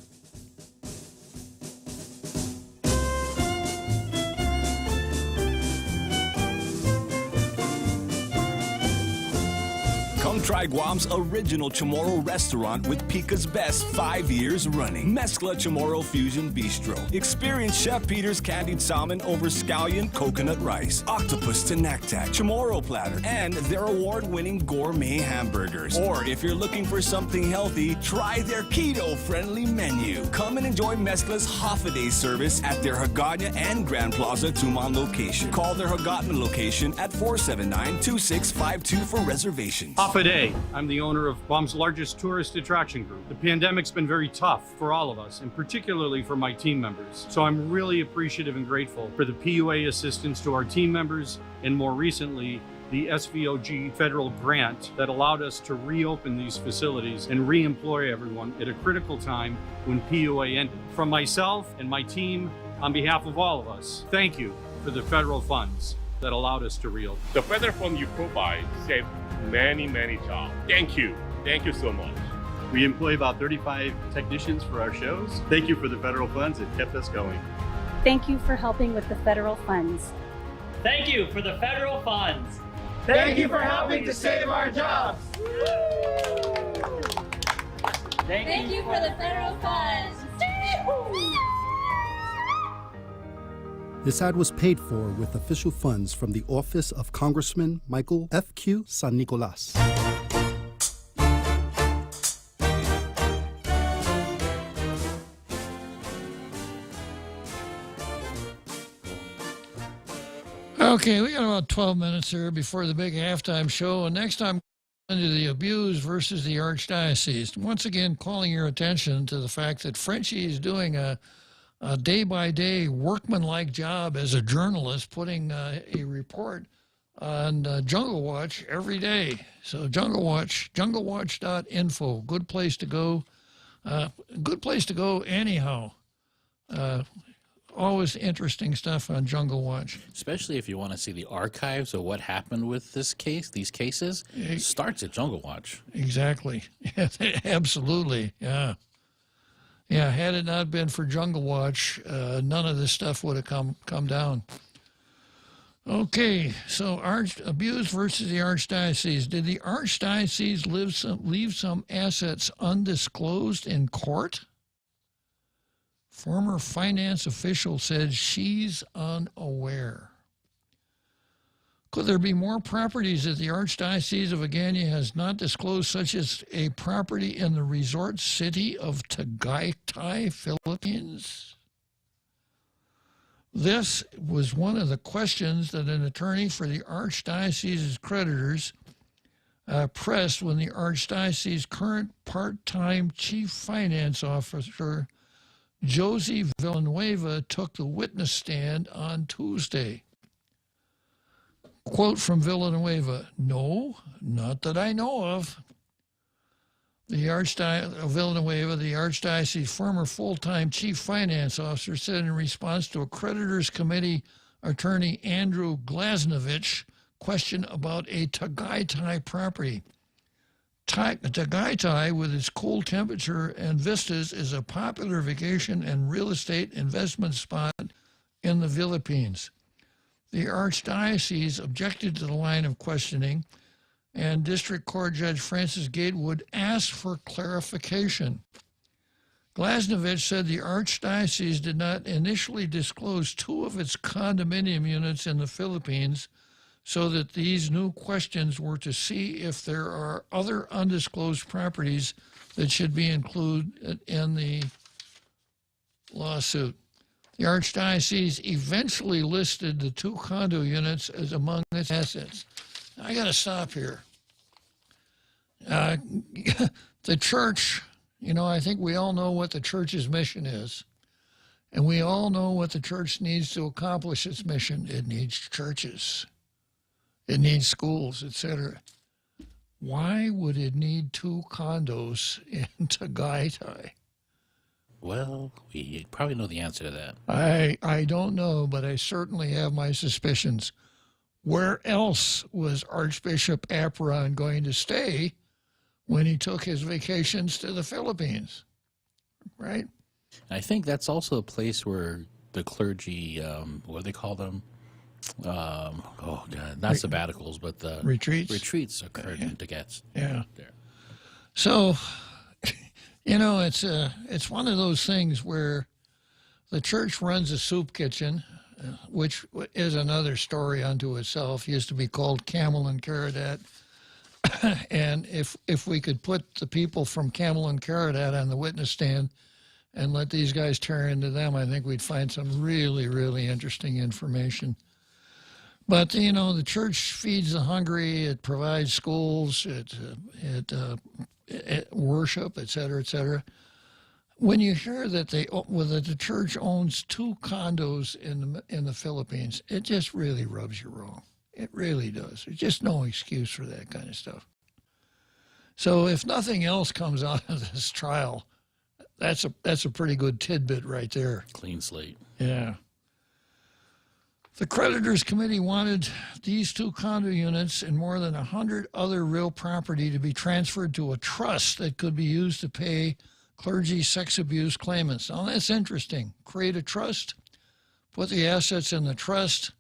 Come try Guam's original Chamorro restaurant with Pica's best 5 years running. Mezcla Chamorro Fusion Bistro. Experience Chef Peter's candied salmon over scallion coconut rice, octopus to naktak, Chamorro platter, and their award-winning gourmet hamburgers. Or if you're looking for something healthy, try their keto-friendly menu. Come and enjoy Mezcla's half-a-day service at their Hagåtña and Grand Plaza Tuman location. Call their Hagåtña location at 479-2652 for reservations. Half a day. I'm the owner of Guam's largest tourist attraction group. The pandemic's been very tough for all of us, and particularly for my team members. So I'm really appreciative and grateful for the PUA assistance to our team members, and more recently, the SVOG federal grant that allowed us to reopen these facilities and re-employ everyone at a critical time when PUA ended. From myself and my team, on behalf of all of us, thank you for the federal funds that allowed us to reopen. The federal fund you provide saved many, many jobs. Thank you. Thank you so much. We employ about 35 technicians for our shows. Thank you for the federal funds that kept us going. Thank you for helping with the federal funds. Thank you for the federal funds. Thank you for helping to save our jobs. Thank you for the federal funds. This ad was paid for with official funds from the office of Congressman Michael F.Q. San Nicolas. Okay, we got about 12 minutes here before the big halftime show, and next time into the abused versus the archdiocese. Once again, calling your attention to the fact that Frenchie is doing a day-by-day workmanlike job as a journalist, putting a report on Jungle Watch every day. So Jungle Watch, junglewatch.info, good place to go. Good place to go anyhow. Always interesting stuff on Jungle Watch. Especially if you want to see the archives of what happened with these cases, it starts at Jungle Watch. Exactly. Absolutely. Yeah. Yeah, had it not been for Jungle Watch, none of this stuff would have come down. Okay, so abused versus the archdiocese. Did the archdiocese leave some assets undisclosed in court? Former finance official said she's unaware. Could there be more properties that the Archdiocese of Agana has not disclosed, such as a property in the resort city of Tagaytay, Philippines? This was one of the questions that an attorney for the Archdiocese's creditors pressed when the Archdiocese's current part-time chief finance officer, Josie Villanueva, took the witness stand on Tuesday. Quote from Villanueva, "No, not that I know of." Villanueva, the Archdiocese's former full-time chief finance officer, said in response to a creditors committee attorney Andrew Glasnovich question about a Tagaytay property. Tagaytay, with its cool temperature and vistas, is a popular vacation and real estate investment spot in the Philippines. The Archdiocese objected to the line of questioning, and District Court Judge Francis Gatewood asked for clarification. Glasnovich said the Archdiocese did not initially disclose 2 of its condominium units in the Philippines, so that these new questions were to see if there are other undisclosed properties that should be included in the lawsuit. The Archdiocese eventually listed the 2 condo units as among its assets. I got to stop here. The church, I think we all know what the church's mission is. And we all know what the church needs to accomplish its mission. It needs churches. It needs schools, etc. Why would it need 2 condos in Tagaytay? Well, we probably know the answer to that. I don't know, but I certainly have my suspicions. Where else was Archbishop Aparon going to stay when he took his vacations to the Philippines? Right? I think that's also a place where the clergy, what do they call them? Not sabbaticals, but the retreats occurred in Tagaytay. Yeah. There. So, it's one of those things where the church runs a soup kitchen, which is another story unto itself. It used to be called Camel and Caradat. And if we could put the people from Camel and Caradat on the witness stand and let these guys tear into them, I think we'd find some really, really interesting information. But, the church feeds the hungry, it provides schools, it worship, et cetera, et cetera. When you hear that the church owns 2 condos in the Philippines, it just really rubs you wrong. It really does. There's just no excuse for that kind of stuff. So if nothing else comes out of this trial, that's a pretty good tidbit right there. Clean slate. Yeah. The creditors committee wanted these 2 condo units and more than 100 other real property to be transferred to a trust that could be used to pay clergy sex abuse claimants. Now that's interesting. Create a trust, put the assets in the trust.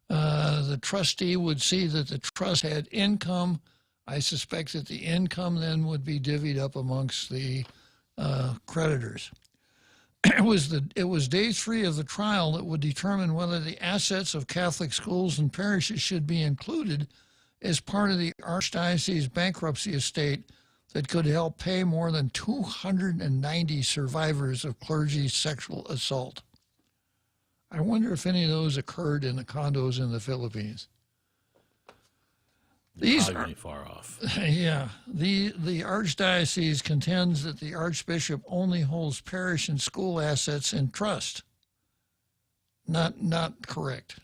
The trustee would see that the trust had income. I suspect that the income then would be divvied up amongst the creditors. It was day 3 of the trial that would determine whether the assets of Catholic schools and parishes should be included as part of the Archdiocese bankruptcy estate that could help pay more than 290 survivors of clergy sexual assault. I wonder if any of those occurred in the condos in the Philippines. These Probably are really far off. Yeah, the archdiocese contends that the archbishop only holds parish and school assets in trust. Not correct.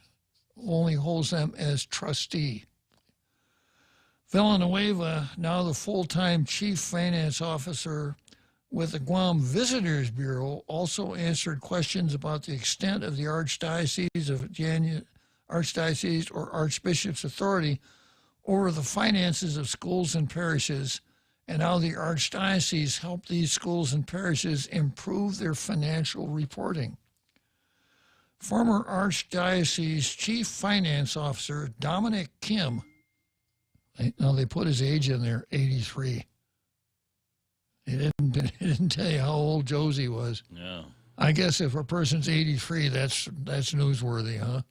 Only holds them as trustee. Villanueva, now the full-time chief finance officer with the Guam Visitors Bureau, also answered questions about the extent of the archdiocese or archbishop's authority over the finances of schools and parishes, and how the archdiocese helped these schools and parishes improve their financial reporting. Former archdiocese chief finance officer Dominic Kim, now they put his age in there, 83. It didn't tell you how old Josie was. Yeah. I guess if a person's 83, that's newsworthy, huh?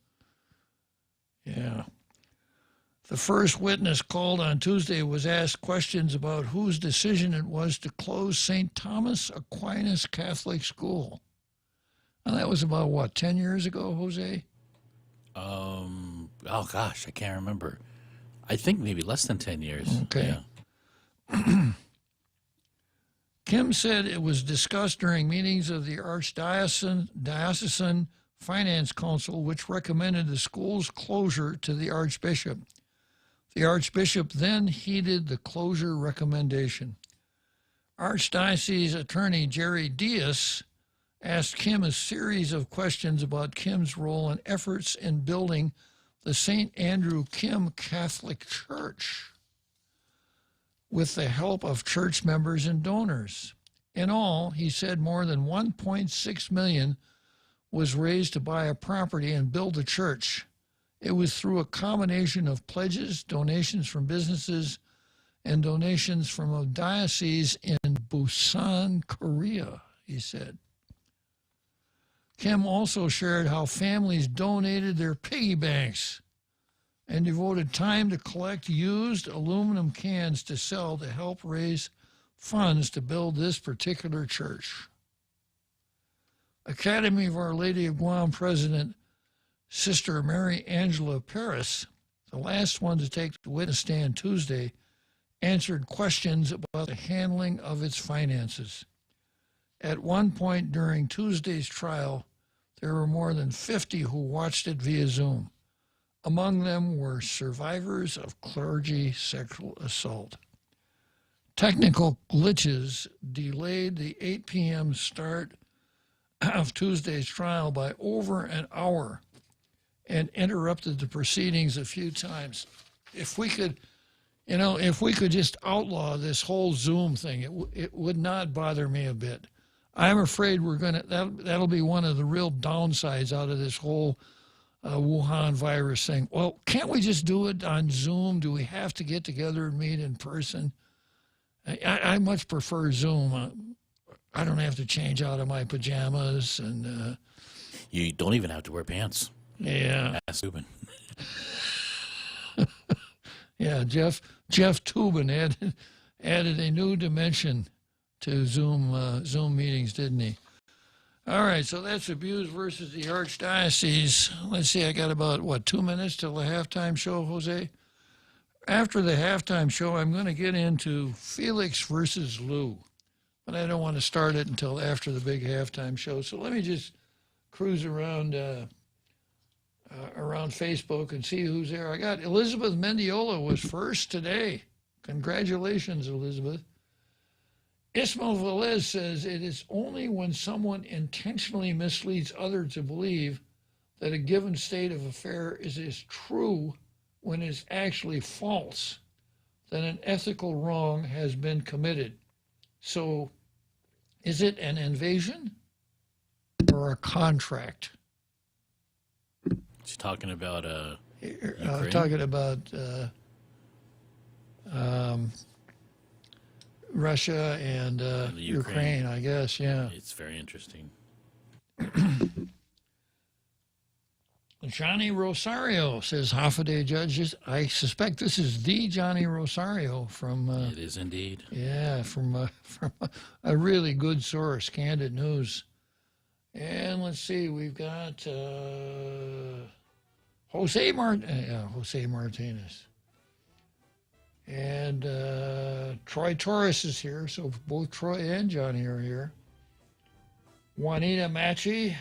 Yeah. The first witness called on Tuesday was asked questions about whose decision it was to close St. Thomas Aquinas Catholic School. And that was about, what, 10 years ago, Jose? Oh, gosh, I can't remember. I think maybe less than 10 years. Okay. Yeah. Kim said it was discussed during meetings of the Diocesan Finance Council, which recommended the school's closure to the Archbishop. The Archbishop then heeded the closure recommendation. Archdiocese Attorney Jerry Diaz asked Kim a series of questions about Kim's role and efforts in building the St. Andrew Kim Catholic Church with the help of church members and donors. In all, he said more than $1.6 million was raised to buy a property and build a church. It was through a combination of pledges, donations from businesses, and donations from a diocese in Busan, Korea, he said. Kim also shared how families donated their piggy banks and devoted time to collect used aluminum cans to sell to help raise funds to build this particular church. Academy of Our Lady of Guam President Sister Mary Angela Paris, the last one to take the witness stand Tuesday, answered questions about the handling of its finances. At one point during Tuesday's trial, there were more than 50 who watched it via Zoom. Among them were survivors of clergy sexual assault. Technical glitches delayed the 8 p.m. start of Tuesday's trial by over an hour and interrupted the proceedings a few times. If we could just outlaw this whole Zoom thing, it would not bother me a bit. I'm afraid that'll be one of the real downsides out of this whole Wuhan virus thing. Well, can't we just do it on Zoom? Do we have to get together and meet in person? I much prefer Zoom. I don't have to change out of my pajamas, and you don't even have to wear pants. Yeah. That's Tubin. Yeah, Jeff Tubin added a new dimension to Zoom meetings, didn't he? All right, so that's abuse versus the Archdiocese. Let's see, I got about, 2 minutes till the halftime show, Jose? After the halftime show, I'm going to get into Felix versus Lou, but I don't want to start it until after the big halftime show. So let me just cruise around Facebook and see who's there. I got Elizabeth Mendiola was first today. Congratulations, Elizabeth. Ismail Velez says it is only when someone intentionally misleads others to believe that a given state of affair is true when it's actually false that an ethical wrong has been committed. So is it an invasion or a contract? She's talking about Ukraine? Talking about Russia and Ukraine, I guess, yeah. It's very interesting. Johnny Rosario says, half a day judges. I suspect this is the Johnny Rosario from... it is indeed. Yeah, from a really good source, Candid News. And let's see, we've got Jose Martinez. And Troy Torres is here, so both Troy and Johnny are here. Juanita Machi,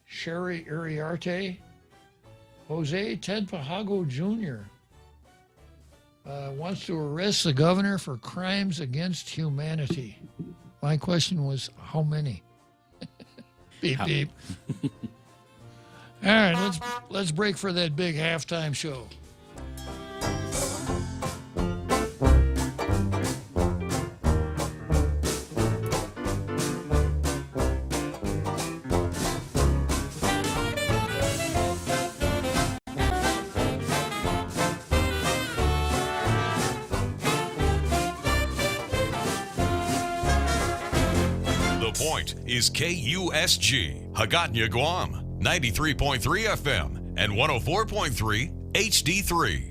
Sherry Uriarte, Jose Ted Pajago Jr. Wants to arrest the governor for crimes against humanity. My question was, how many? Beep, beep. All right, let's break for that big halftime show. The Point is KUSG, Hagåtña, Guam, 93.3 FM and 104.3 HD3.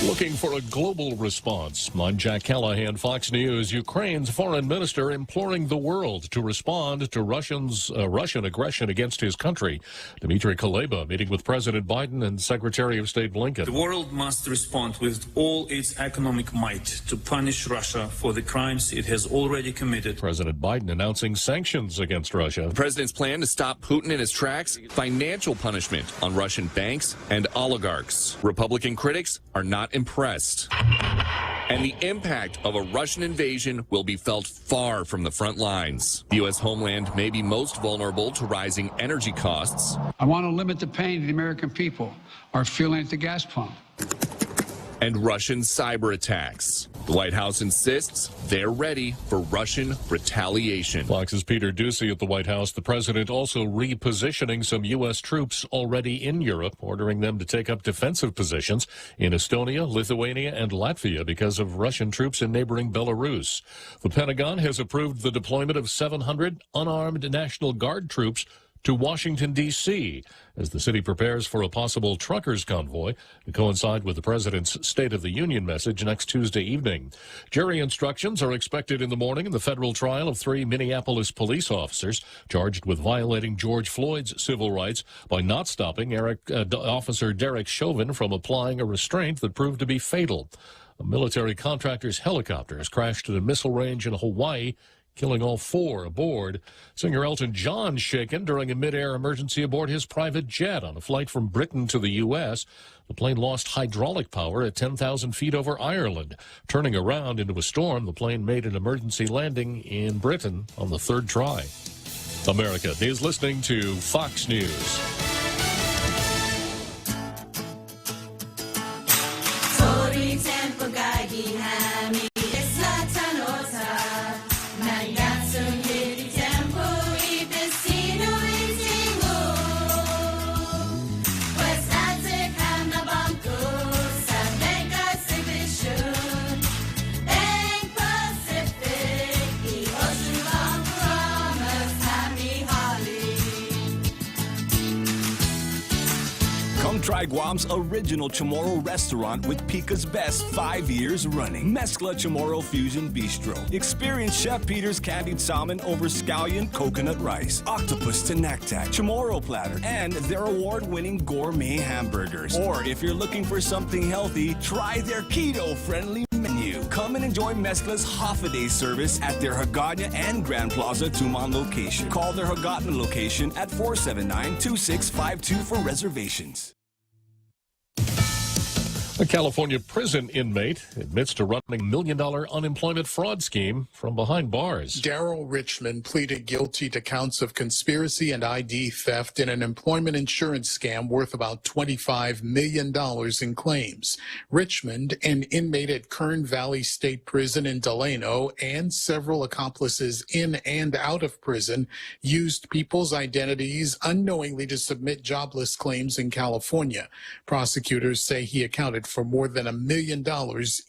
Looking for a global response. I'm Jack Callahan, Fox News. Ukraine's foreign minister imploring the world to respond to Russian aggression against his country. Dmitry Kuleba meeting with President Biden and Secretary of State Blinken. The world must respond with all its economic might to punish Russia for the crimes it has already committed. President Biden announcing sanctions against Russia. The president's plan to stop Putin in his tracks, financial punishment on Russian banks and oligarchs. Republican critics are not impressed. And the impact of a Russian invasion will be felt far from the front lines. The U.S. homeland may be most vulnerable to rising energy costs. I want to limit the pain the American people are feeling at the gas pump. And Russian cyber attacks. The White House insists they're ready for Russian retaliation. Fox's Peter Doocy at the White House. The president also repositioning some U.S. troops already in Europe, ordering them to take up defensive positions in Estonia, Lithuania, and Latvia because of Russian troops in neighboring Belarus. The Pentagon has approved the deployment of 700 unarmed National Guard troops to Washington, D.C., as the city prepares for a possible truckers' convoy to coincide with the president's State of the Union message next Tuesday evening. Jury instructions are expected in the morning in the federal trial of 3 Minneapolis police officers charged with violating George Floyd's civil rights by not stopping Officer Derek Chauvin from applying a restraint that proved to be fatal. A military contractor's helicopter has crashed at a missile range in Hawaii, killing all 4 aboard. Singer Elton John shaken during a mid-air emergency aboard his private jet on a flight from Britain to the U.S. The plane lost hydraulic power at 10,000 feet over Ireland. Turning around into a storm, the plane made an emergency landing in Britain on the 3rd try. America is listening to Fox News. Try Guam's original Chamorro restaurant with Pica's Best 5 years running. Mezcla Chamorro Fusion Bistro. Experience Chef Peter's candied salmon over scallion coconut rice, octopus to naktak, Chamorro platter, and their award-winning gourmet hamburgers. Or if you're looking for something healthy, try their keto-friendly menu. Come and enjoy Mezcla's half-a-day service at their Hagåtña and Grand Plaza Tuman location. Call their Hagåtña location at 479-2652 for reservations. A California prison inmate admits to running $1 million unemployment fraud scheme from behind bars. Darrell Richmond pleaded guilty to counts of conspiracy and ID theft in an employment insurance scam worth about $25 million in claims. Richmond, an inmate at Kern Valley State Prison in Delano, and several accomplices in and out of prison used people's identities unknowingly to submit jobless claims in California. Prosecutors say he accounted for more than $1 million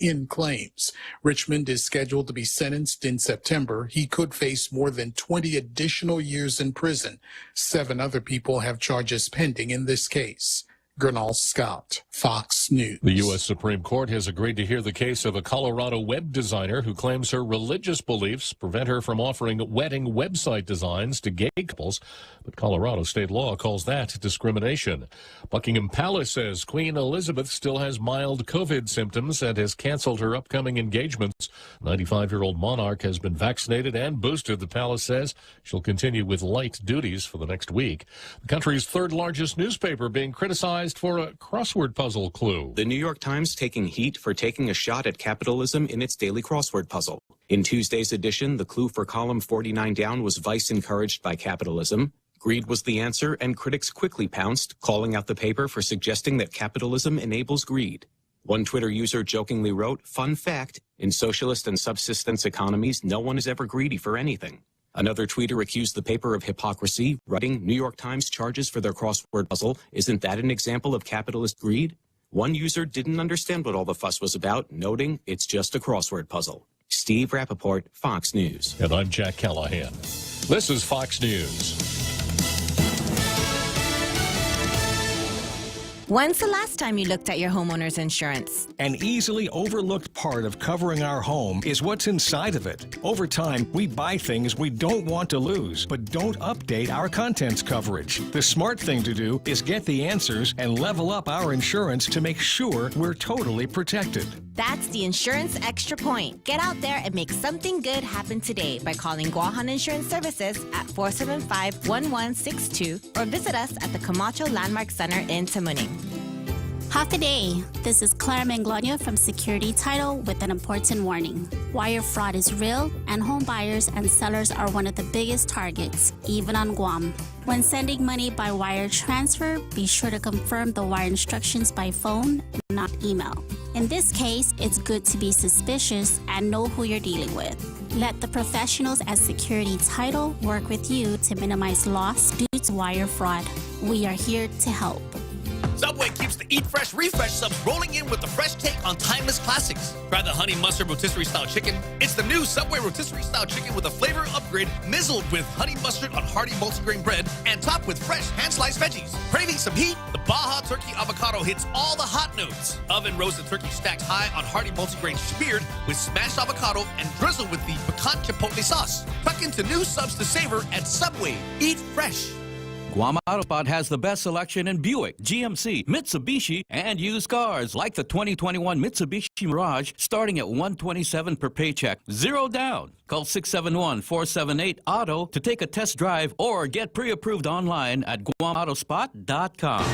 in claims. Richmond is scheduled to be sentenced in September. He could face more than 20 additional years in prison. 7 other people have charges pending in this case. Gernal Scott, Fox News. The U.S. Supreme Court has agreed to hear the case of a Colorado web designer who claims her religious beliefs prevent her from offering wedding website designs to gay couples, but Colorado state law calls that discrimination. Buckingham Palace says Queen Elizabeth still has mild COVID symptoms and has canceled her upcoming engagements. 95-year-old monarch has been vaccinated and boosted. The palace says she'll continue with light duties for the next week. The country's third largest newspaper being criticized for a crossword puzzle clue. The New York Times taking heat for taking a shot at capitalism in its daily crossword puzzle. In Tuesday's edition, the clue for column 49 down was vice encouraged by capitalism. Greed was the answer, and critics quickly pounced, calling out the paper for suggesting that capitalism enables greed. One Twitter user jokingly wrote, "Fun fact, in socialist and subsistence economies, no one is ever greedy for anything." Another tweeter accused the paper of hypocrisy, writing, "New York Times charges for their crossword puzzle. Isn't that an example of capitalist greed?" One user didn't understand what all the fuss was about, noting it's just a crossword puzzle. Steve Rappaport, Fox News. And I'm Jack Callahan. This is Fox News. When's the last time you looked at your homeowner's insurance? An easily overlooked part of covering our home is what's inside of it. Over time, we buy things we don't want to lose, but don't update our contents coverage. The smart thing to do is get the answers and level up our insurance to make sure we're totally protected. That's the Insurance Extra Point. Get out there and make something good happen today by calling Guahan Insurance Services at 475-1162 or visit us at the Camacho Landmark Center in Tamuning. Happy day. This is Clara Manglona from Security Title with an important warning. Wire fraud is real, and home buyers and sellers are one of the biggest targets, even on Guam. When sending money by wire transfer, be sure to confirm the wire instructions by phone, not email. In this case, it's good to be suspicious and know who you're dealing with. Let the professionals at Security Title work with you to minimize loss due to wire fraud. We are here to help. Subway keeps the Eat Fresh Refresh subs rolling in with the fresh take on timeless classics. Try the honey mustard rotisserie style chicken. It's the new Subway rotisserie style chicken with a flavor upgrade, mizzled with honey mustard on hearty multigrain bread and topped with fresh hand-sliced veggies. Craving some heat? The Baja Turkey Avocado hits all the hot notes. Oven roasted turkey stacked high on hearty multigrain smeared with smashed avocado and drizzled with the pecan chipotle sauce. Tuck into new subs to savor at Subway. Eat fresh. Guam Auto Spot has the best selection in Buick, GMC, Mitsubishi, and used cars like the 2021 Mitsubishi Mirage starting at $127 per paycheck. Zero down. Call 671-478-AUTO to take a test drive or get pre-approved online at guamautospot.com.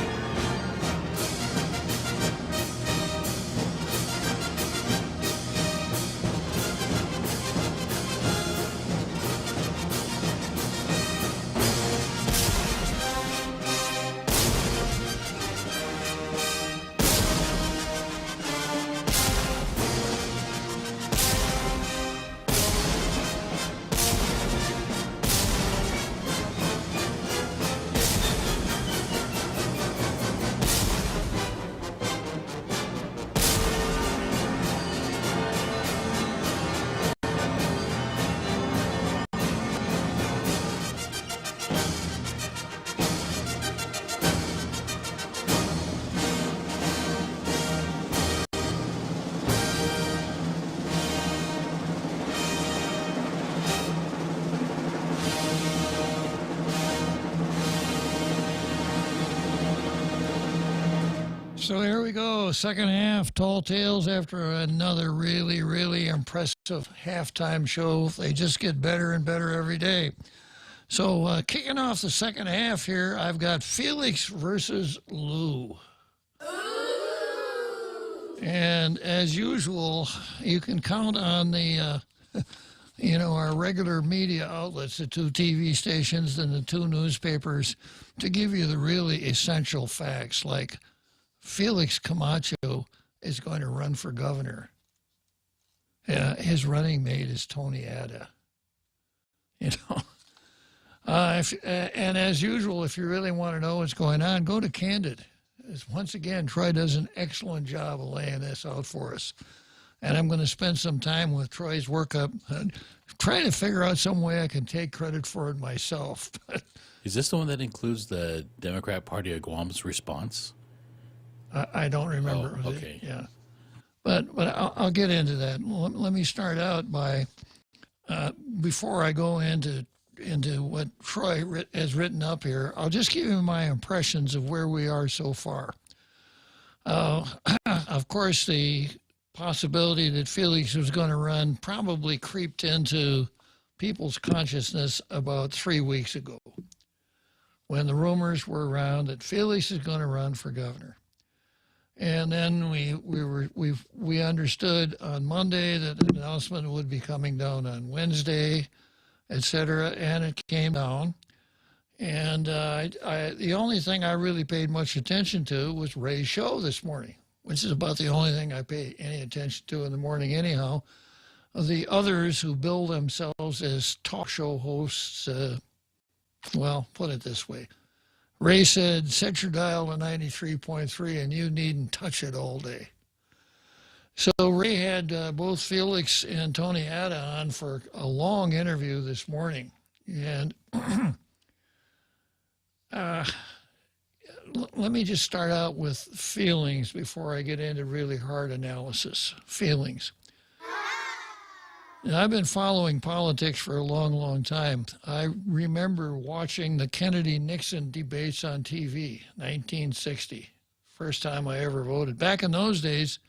So here we go, second half, Tall Tales after another really, really impressive halftime show. They just get better and better every day. So kicking off the second half here, I've got Felix versus Lou. And as usual, you can count on the, our regular media outlets, the two TV stations and the two newspapers, to give you the really essential facts, like Felix Camacho is going to run for governor. His running mate is Tony Ada. And as usual, if you really want to know what's going on, go to Candid. Once again, Troy does an excellent job of laying this out for us. And I'm going to spend some time with Troy's workup, trying to figure out some way I can take credit for it myself. Is this the one that includes the Democrat Party of Guam's response? I don't remember. Oh, okay. Yeah. But I'll get into that. Let me start out by, before I go into what Troy has written up here, I'll just give you my impressions of where we are so far. Of course, the possibility that Felix was going to run probably creeped into people's consciousness about 3 weeks ago, when the rumors were around that Felix is going to run for governor. And then we understood on Monday that an announcement would be coming down on Wednesday, et cetera, and it came down. And the only thing I really paid much attention to was Ray's show this morning, which is about the only thing I pay any attention to in the morning anyhow. The others who bill themselves as talk show hosts, well, put it this way. Ray said, set your dial to 93.3 and you needn't touch it all day. So Ray had both Felix and Tony Atta on for a long interview this morning. And let me just start out with feelings before I get into really hard analysis. Feelings. And I've been following politics for a long, long time. I remember watching the Kennedy-Nixon debates on TV, 1960. First time I ever voted. Back in those days,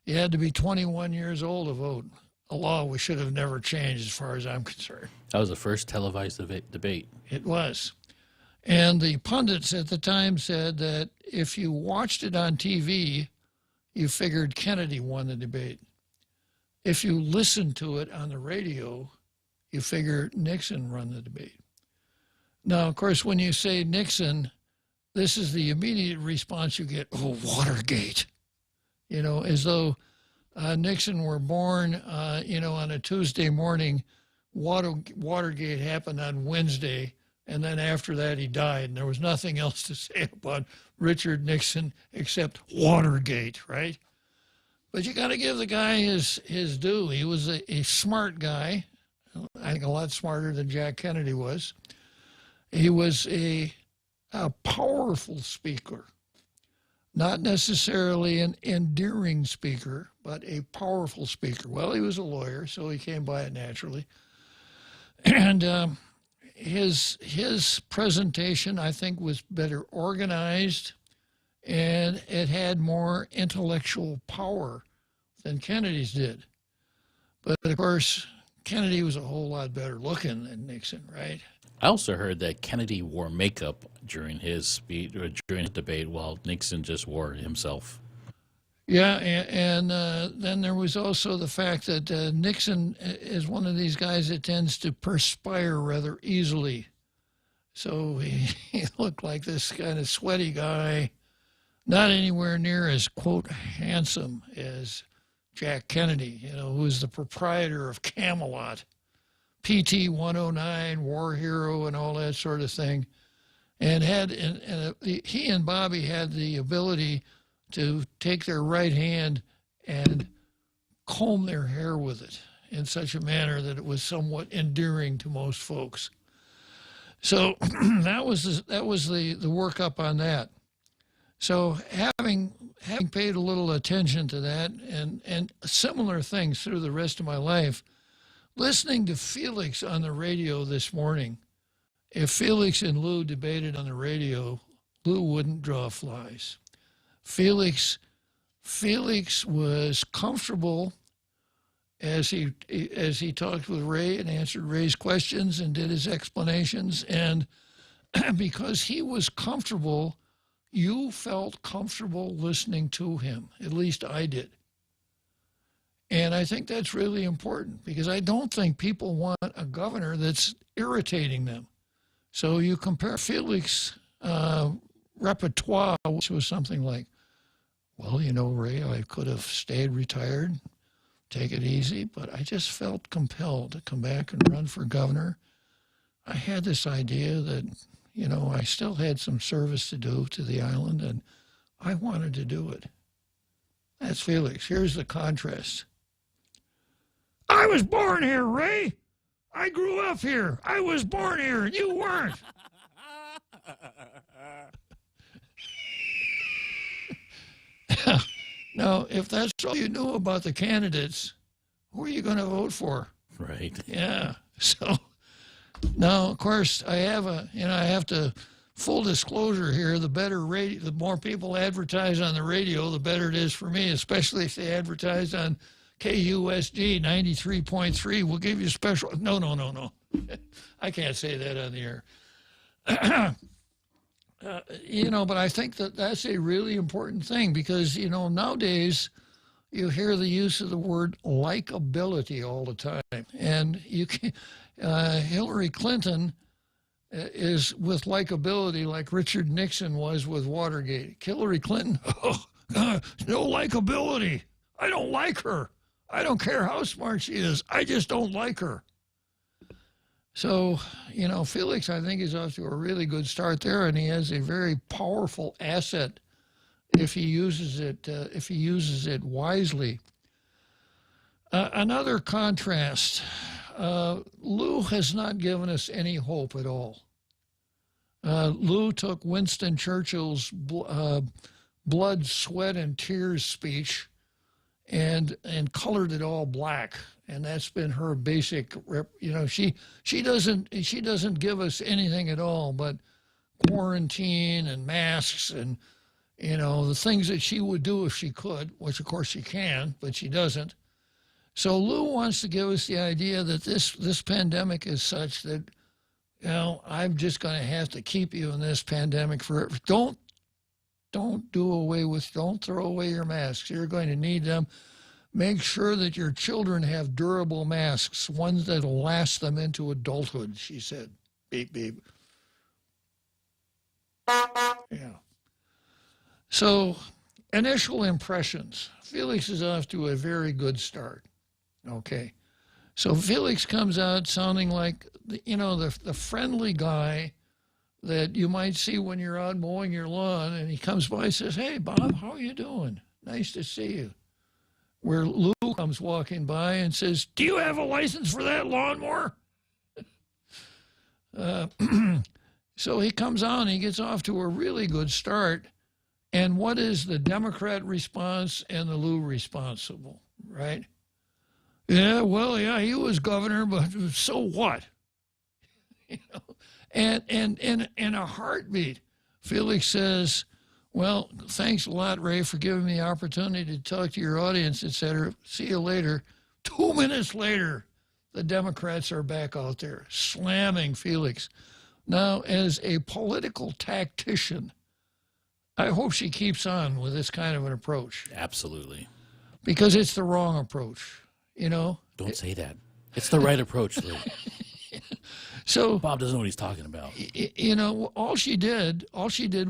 you had to be 21 years old to vote. A law we should have never changed as far as I'm concerned. That was the first televised debate. It was. And the pundits at the time said that if you watched it on TV, you figured Kennedy won the debate. If you listened to it on the radio, you figure Nixon won the debate. Now, of course, when you say Nixon, this is the immediate response you get, oh, Watergate. You know, as though Nixon were born, on a Tuesday morning, Watergate happened on Wednesday, and then after that he died, and there was nothing else to say about Richard Nixon except Watergate, right? But you got to give the guy his due. He was a smart guy, I think a lot smarter than Jack Kennedy was. He was a powerful speaker, not necessarily an endearing speaker, but a powerful speaker. Well, he was a lawyer, so he came by it naturally. And his presentation, I think, was better organized, and it had more intellectual power than Kennedy's did. But, of course, Kennedy was a whole lot better looking than Nixon, right? I also heard that Kennedy wore makeup during his speech or during the debate, while Nixon just wore himself. Yeah, and then there was also the fact that Nixon is one of these guys that tends to perspire rather easily. So he looked like this kind of sweaty guy, not anywhere near as, quote, handsome as Jack Kennedy, who was the proprietor of Camelot, PT 109, war hero, and all that sort of thing. And he and Bobby had the ability to take their right hand and comb their hair with it in such a manner that it was somewhat endearing to most folks. So that was the workup on that. So having paid a little attention to that and similar things through the rest of my life, listening to Felix on the radio this morning, if Felix and Lou debated on the radio, Lou wouldn't draw flies. Felix was comfortable as he talked with Ray and answered Ray's questions and did his explanations. And because he was comfortable, you felt comfortable listening to him. At least I did. And I think that's really important because I don't think people want a governor that's irritating them. So you compare Felix' repertoire, which was something like, well, Ray, I could have stayed retired, take it easy, but I just felt compelled to come back and run for governor. I had this idea that, I still had some service to do to the island, and I wanted to do it. That's Felix. Here's the contrast. I was born here, Ray. I grew up here. I was born here, and you weren't. Now, if that's all you knew about the candidates, who are you going to vote for? Right. Yeah. So now, of course, I have to, full disclosure here, the more people advertise on the radio, the better it is for me, especially if they advertise on KUSG 93.3. We'll give you special. No. I can't say that on the air. But I think that's a really important thing because, nowadays you hear the use of the word likability all the time. And Hillary Clinton is with likability like Richard Nixon was with Watergate. Hillary Clinton, no likability. I don't like her. I don't care how smart she is. I just don't like her. So, Felix, I think, is off to a really good start there, and he has a very powerful asset if he uses it wisely. Another contrast. Lou has not given us any hope at all. Lou took Winston Churchill's blood, sweat, and tears speech and colored it all black. And that's been her basic, she doesn't give us anything at all but quarantine and masks and, the things that she would do if she could, which of course she can, but she doesn't. So Lou wants to give us the idea that this pandemic is such that, I'm just going to have to keep you in this pandemic forever. Don't throw away your masks. You're going to need them. Make sure that your children have durable masks, ones that will last them into adulthood, she said. Beep, beep. Yeah. So, initial impressions. Felix is off to a very good start. Okay. So Felix comes out sounding like, the friendly guy that you might see when you're out mowing your lawn, and he comes by and says, "Hey, Bob, how are you doing? Nice to see you." Where Lou comes walking by and says, "Do you have a license for that lawnmower?" So he comes on, he gets off to a really good start. And what is the Democrat response and the Lou responsible, right? Yeah, he was governor, but so what? And in a heartbeat, Felix says, "Well, thanks a lot, Ray, for giving me the opportunity to talk to your audience, etc. See you later." 2 minutes later, the Democrats are back out there slamming Felix. Now, as a political tactician, I hope she keeps on with this kind of an approach. Absolutely. Because it's the wrong approach, Don't say that. It's the right approach, Lou. So Bob doesn't know what he's talking about. All she did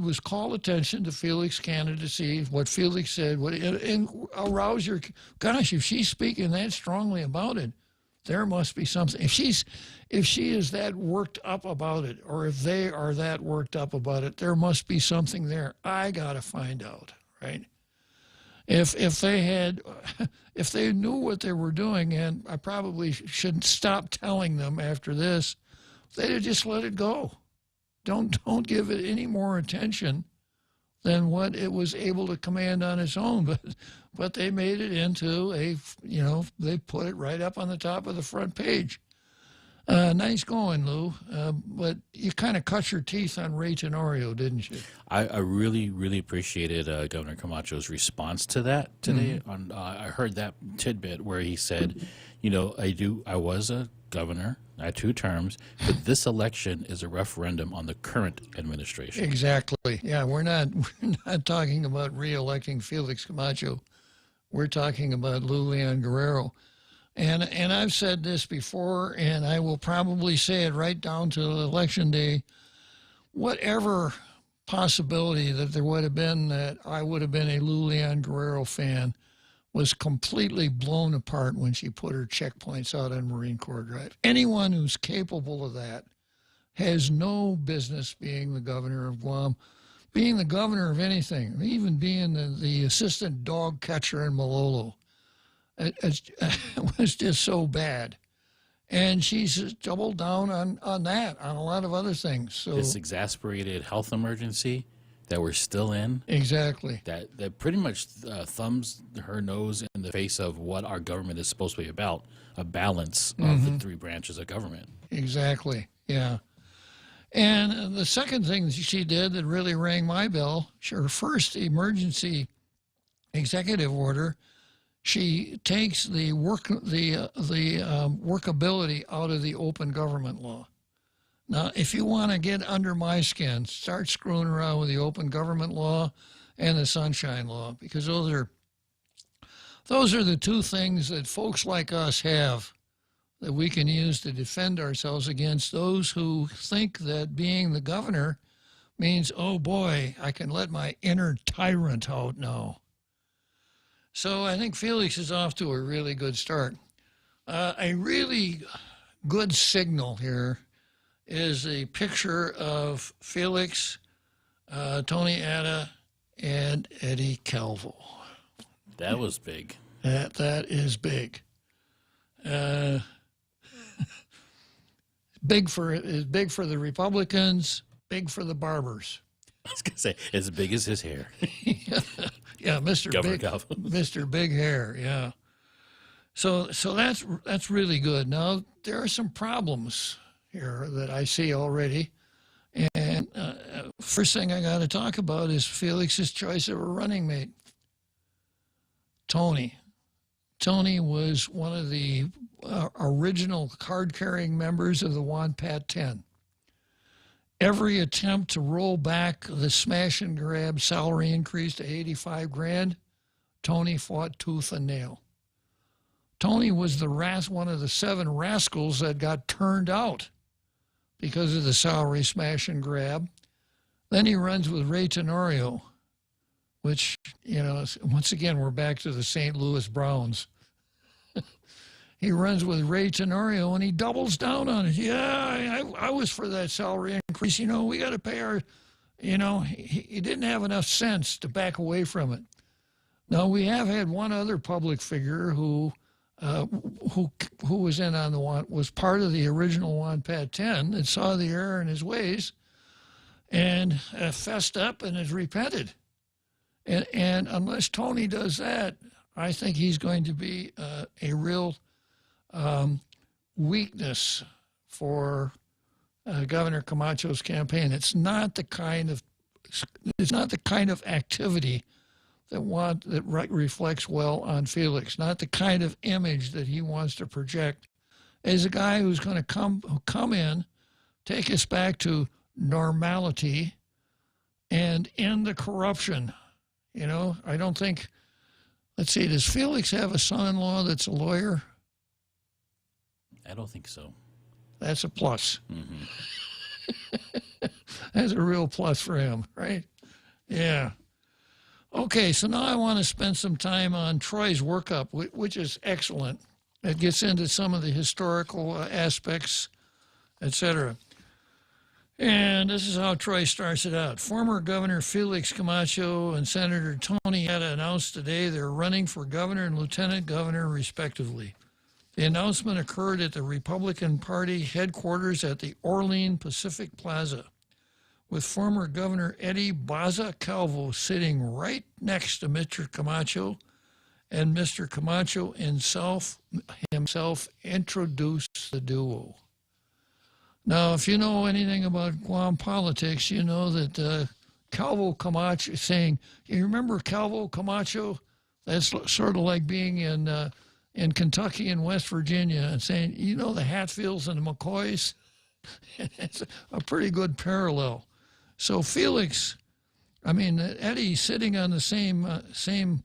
was call attention to Felix's candidacy, what Felix said, and arouse your. Gosh, if she's speaking that strongly about it, there must be something. If she is that worked up about it, or if they are that worked up about it, there must be something there. I gotta find out, right? If they knew what they were doing, and I probably shouldn't stop telling them after this, they'd have just let it go. Don't give it any more attention than what it was able to command on its own. But they made it into they put it right up on the top of the front page. Nice going, Lou. But you kind of cut your teeth on Ray Tenorio, didn't you? I really, really appreciated Governor Camacho's response to that today. Mm-hmm. I heard that tidbit where he said, I was a governor. I had 2 terms, but this election is a referendum on the current administration. Exactly. Yeah, we're not talking about re-electing Felix Camacho. We're talking about Lou Leon Guerrero. And I've said this before, and I will probably say it right down to Election Day. Whatever possibility that there would have been that I would have been a Lou Leon Guerrero fan was completely blown apart when she put her checkpoints out on Marine Corps Drive. Anyone who's capable of that has no business being the governor of Guam, being the governor of anything, even being the assistant dog catcher in Malolo. It was just so bad. And she's doubled down on that, on a lot of other things. So this exasperated health emergency that we're still in. Exactly. That pretty much thumbs her nose in the face of what our government is supposed to be about, a balance of the three branches of government. Exactly, yeah. And the second thing she did that really rang my bell, her first emergency executive order, she takes the workability out of the open government law. Now, if you want to get under my skin, start screwing around with the open government law and the sunshine law, because those are the two things that folks like us have that we can use to defend ourselves against those who think that being the governor means, oh boy, I can let my inner tyrant out now. So I think Felix is off to a really good start. A really good signal here is a picture of Felix, Tony Atta, and Eddie Calvo. That was big. That is big. Big for the Republicans, big for the barbers. I was going to say, as big as his hair. Yeah, Mr. Governor Big, Calvo. Mr. Big Hair, yeah. So that's really good. Now, there are some problems here that I see already. And first thing I got to talk about is Felix's choice of a running mate. Tony. Tony was one of the original card-carrying members of the Wampat 10. Every attempt to roll back the smash and grab salary increase to $85,000, Tony fought tooth and nail. Tony was one of the 7 rascals that got turned out because of the salary smash and grab. Then he runs with Ray Tenorio, which, once again, we're back to the St. Louis Browns. He runs with Ray Tenorio, and he doubles down on it. Yeah, I was for that salary increase. We got to pay our, he didn't have enough sense to back away from it. Now, we have had one other public figure who was in on was part of the original Wampat 10 that saw the error in his ways and fessed up and has repented. And unless Tony does that, I think he's going to be a real weakness for Governor Camacho's campaign. It's not the kind of activity that reflects well on Felix. Not the kind of image that he wants to project as a guy who's going to come in, take us back to normality, and end the corruption. I don't think. Let's see. Does Felix have a son-in-law that's a lawyer? I don't think so. That's a plus. Mm-hmm. That's a real plus for him, right? Yeah. Okay, so now I want to spend some time on Troy's workup, which is excellent. It gets into some of the historical aspects, etc. And this is how Troy starts it out. Former Governor Felix Camacho and Senator Tony Atta announced today they're running for governor and lieutenant governor, respectively. The announcement occurred at the Republican Party headquarters at the Orleans Pacific Plaza, with former Governor Eddie Baza Calvo sitting right next to Mr. Camacho, and Mr. Camacho himself introduced the duo. Now, if you know anything about Guam politics, you know that Calvo Camacho saying, you remember Calvo Camacho? That's sort of like being in Kentucky and West Virginia and saying, the Hatfields and the McCoys? It's a pretty good parallel. So Felix, Eddie sitting on the same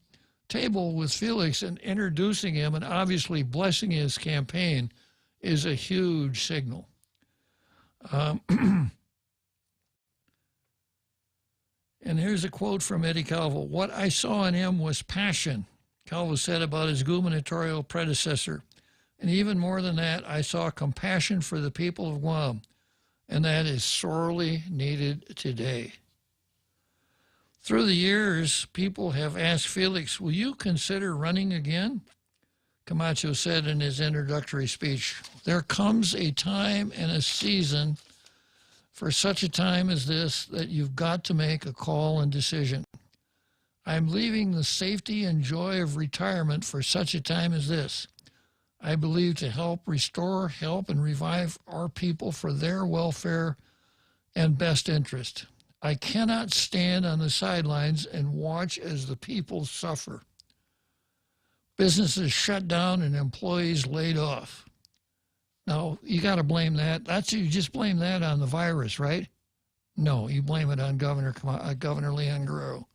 table with Felix and introducing him and obviously blessing his campaign is a huge signal. And here's a quote from Eddie Calvo. What I saw in him was passion, Calvo said about his gubernatorial predecessor. And even more than that, I saw compassion for the people of Guam. And that is sorely needed today. Through the years, people have asked Felix, will you consider running again? Camacho said in his introductory speech, there comes a time and a season for such a time as this that you've got to make a call and decision. I'm leaving the safety and joy of retirement for such a time as this. I believe to help restore, help, and revive our people for their welfare and best interest. I cannot stand on the sidelines and watch as the people suffer. Businesses shut down and employees laid off. Now, you got to blame that. You just blame that on the virus, right? No, you blame it on Governor Leon Guerrero.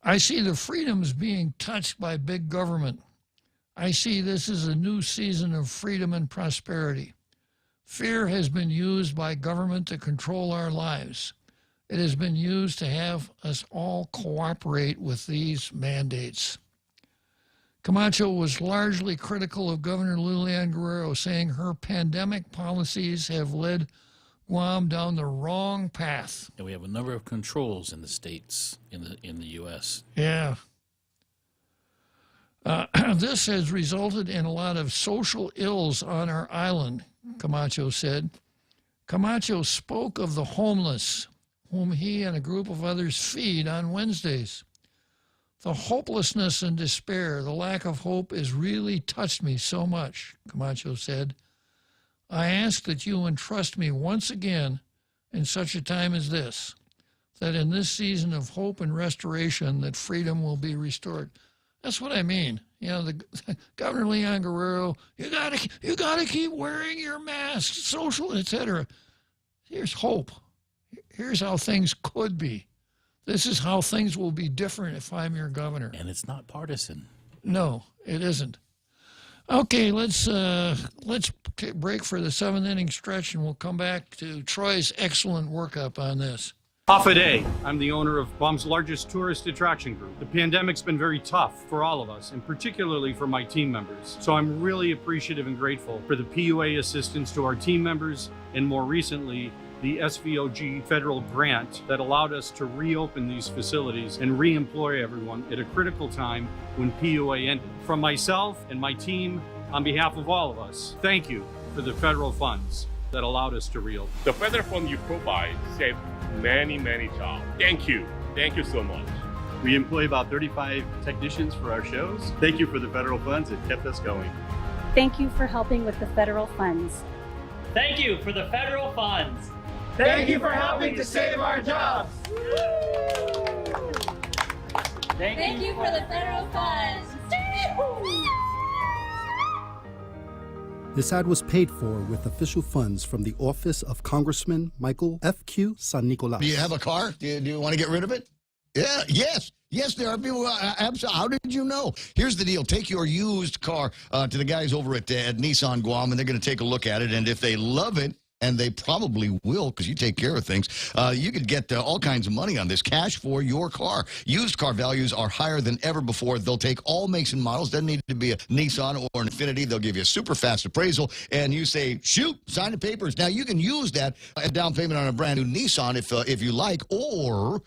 I see the freedoms being touched by big government. I see this as a new season of freedom and prosperity. Fear has been used by government to control our lives. It has been used to have us all cooperate with these mandates. Camacho was largely critical of Governor Leon Guerrero, saying her pandemic policies have led Guam down the wrong path. And we have a number of controls in the states, in the U.S. Yeah. This has resulted in a lot of social ills on our island, Camacho said. Camacho spoke of the homeless, whom he and a group of others feed on Wednesdays. The hopelessness and despair, the lack of hope has really touched me so much, Camacho said. I ask that you entrust me once again in such a time as this, that in this season of hope and restoration that freedom will be restored. That's what I mean. You know, the Governor Leon Guerrero, you gotta keep wearing your mask, social, etc. Here's hope. Here's how things could be. This is how things will be different if I'm your governor. And it's not partisan. No, it isn't. Okay, let's take a break for the seventh inning stretch, and we'll come back to Troy's excellent workup on this. Hafa Day. I'm the owner of Guam's largest tourist attraction group. The pandemic's been very tough for all of us, and particularly for my team members. So I'm really appreciative and grateful for the PUA assistance to our team members, and more recently, the SVOG federal grant that allowed us to reopen these facilities and re-employ everyone at a critical time when PUA ended. From myself and my team, on behalf of all of us, thank you for the federal funds that allowed us to reopen. The federal fund you provide saved many, many jobs. Thank you. Thank you so much. We employ about 35 technicians for our shows. Thank you for the federal funds that kept us going. Thank you for helping with the federal funds. Thank you for the federal funds. Thank you for helping to save our jobs. Thank you for the federal funds. This ad was paid for with official funds from the office of Congressman Michael F.Q. San Nicolas. Do you have a car? Do you want to get rid of it? Yeah, yes. Yes, there are people. Absolutely. How did you know? Here's the deal. Take your used car to the guys over at Nissan Guam, and they're going to take a look at it. And if they love it, and they probably will because you take care of things, you could get all kinds of money on this, cash for your car. Used car values are higher than ever before. They'll take all makes and models. Doesn't need to be a Nissan or an Infiniti. They'll give you a super fast appraisal, and you say, shoot, sign the papers. Now, you can use that down payment on a brand new Nissan if you like, or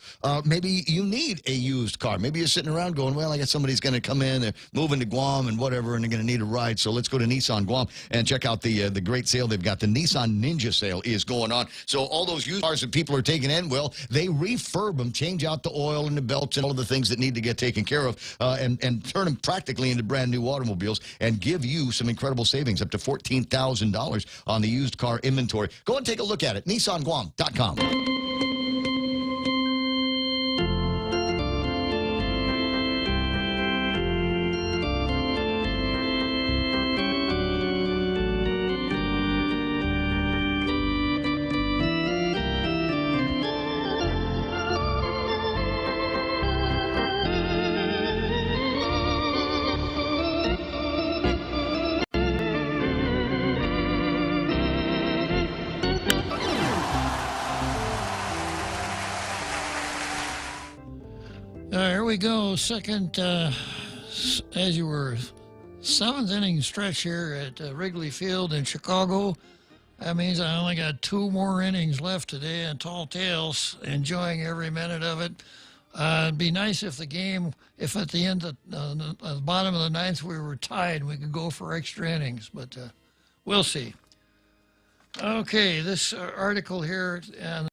maybe you need a used car. Maybe you're sitting around going, well, I guess somebody's going to come in, they're moving to Guam and whatever, and they're going to need a ride. So let's go to Nissan Guam and check out the great sale they've got. The Nissan Ninja sale is going on. So all those used cars that people are taking in, well, they refurb them, change out the oil and the belts and all of the things that need to get taken care of, and turn them practically into brand new automobiles and give you some incredible savings, up to $14,000 on the used car inventory. Go and take a look at it. NissanGuam.com. Here we go. Second, as you were, seventh inning stretch here at Wrigley Field in Chicago. That means I only got 2 more innings left today in Tall Tales, enjoying every minute of it. It'd be nice if the game, if at the end of the bottom of the ninth we were tied, we could go for extra innings, but we'll see. Okay, this article here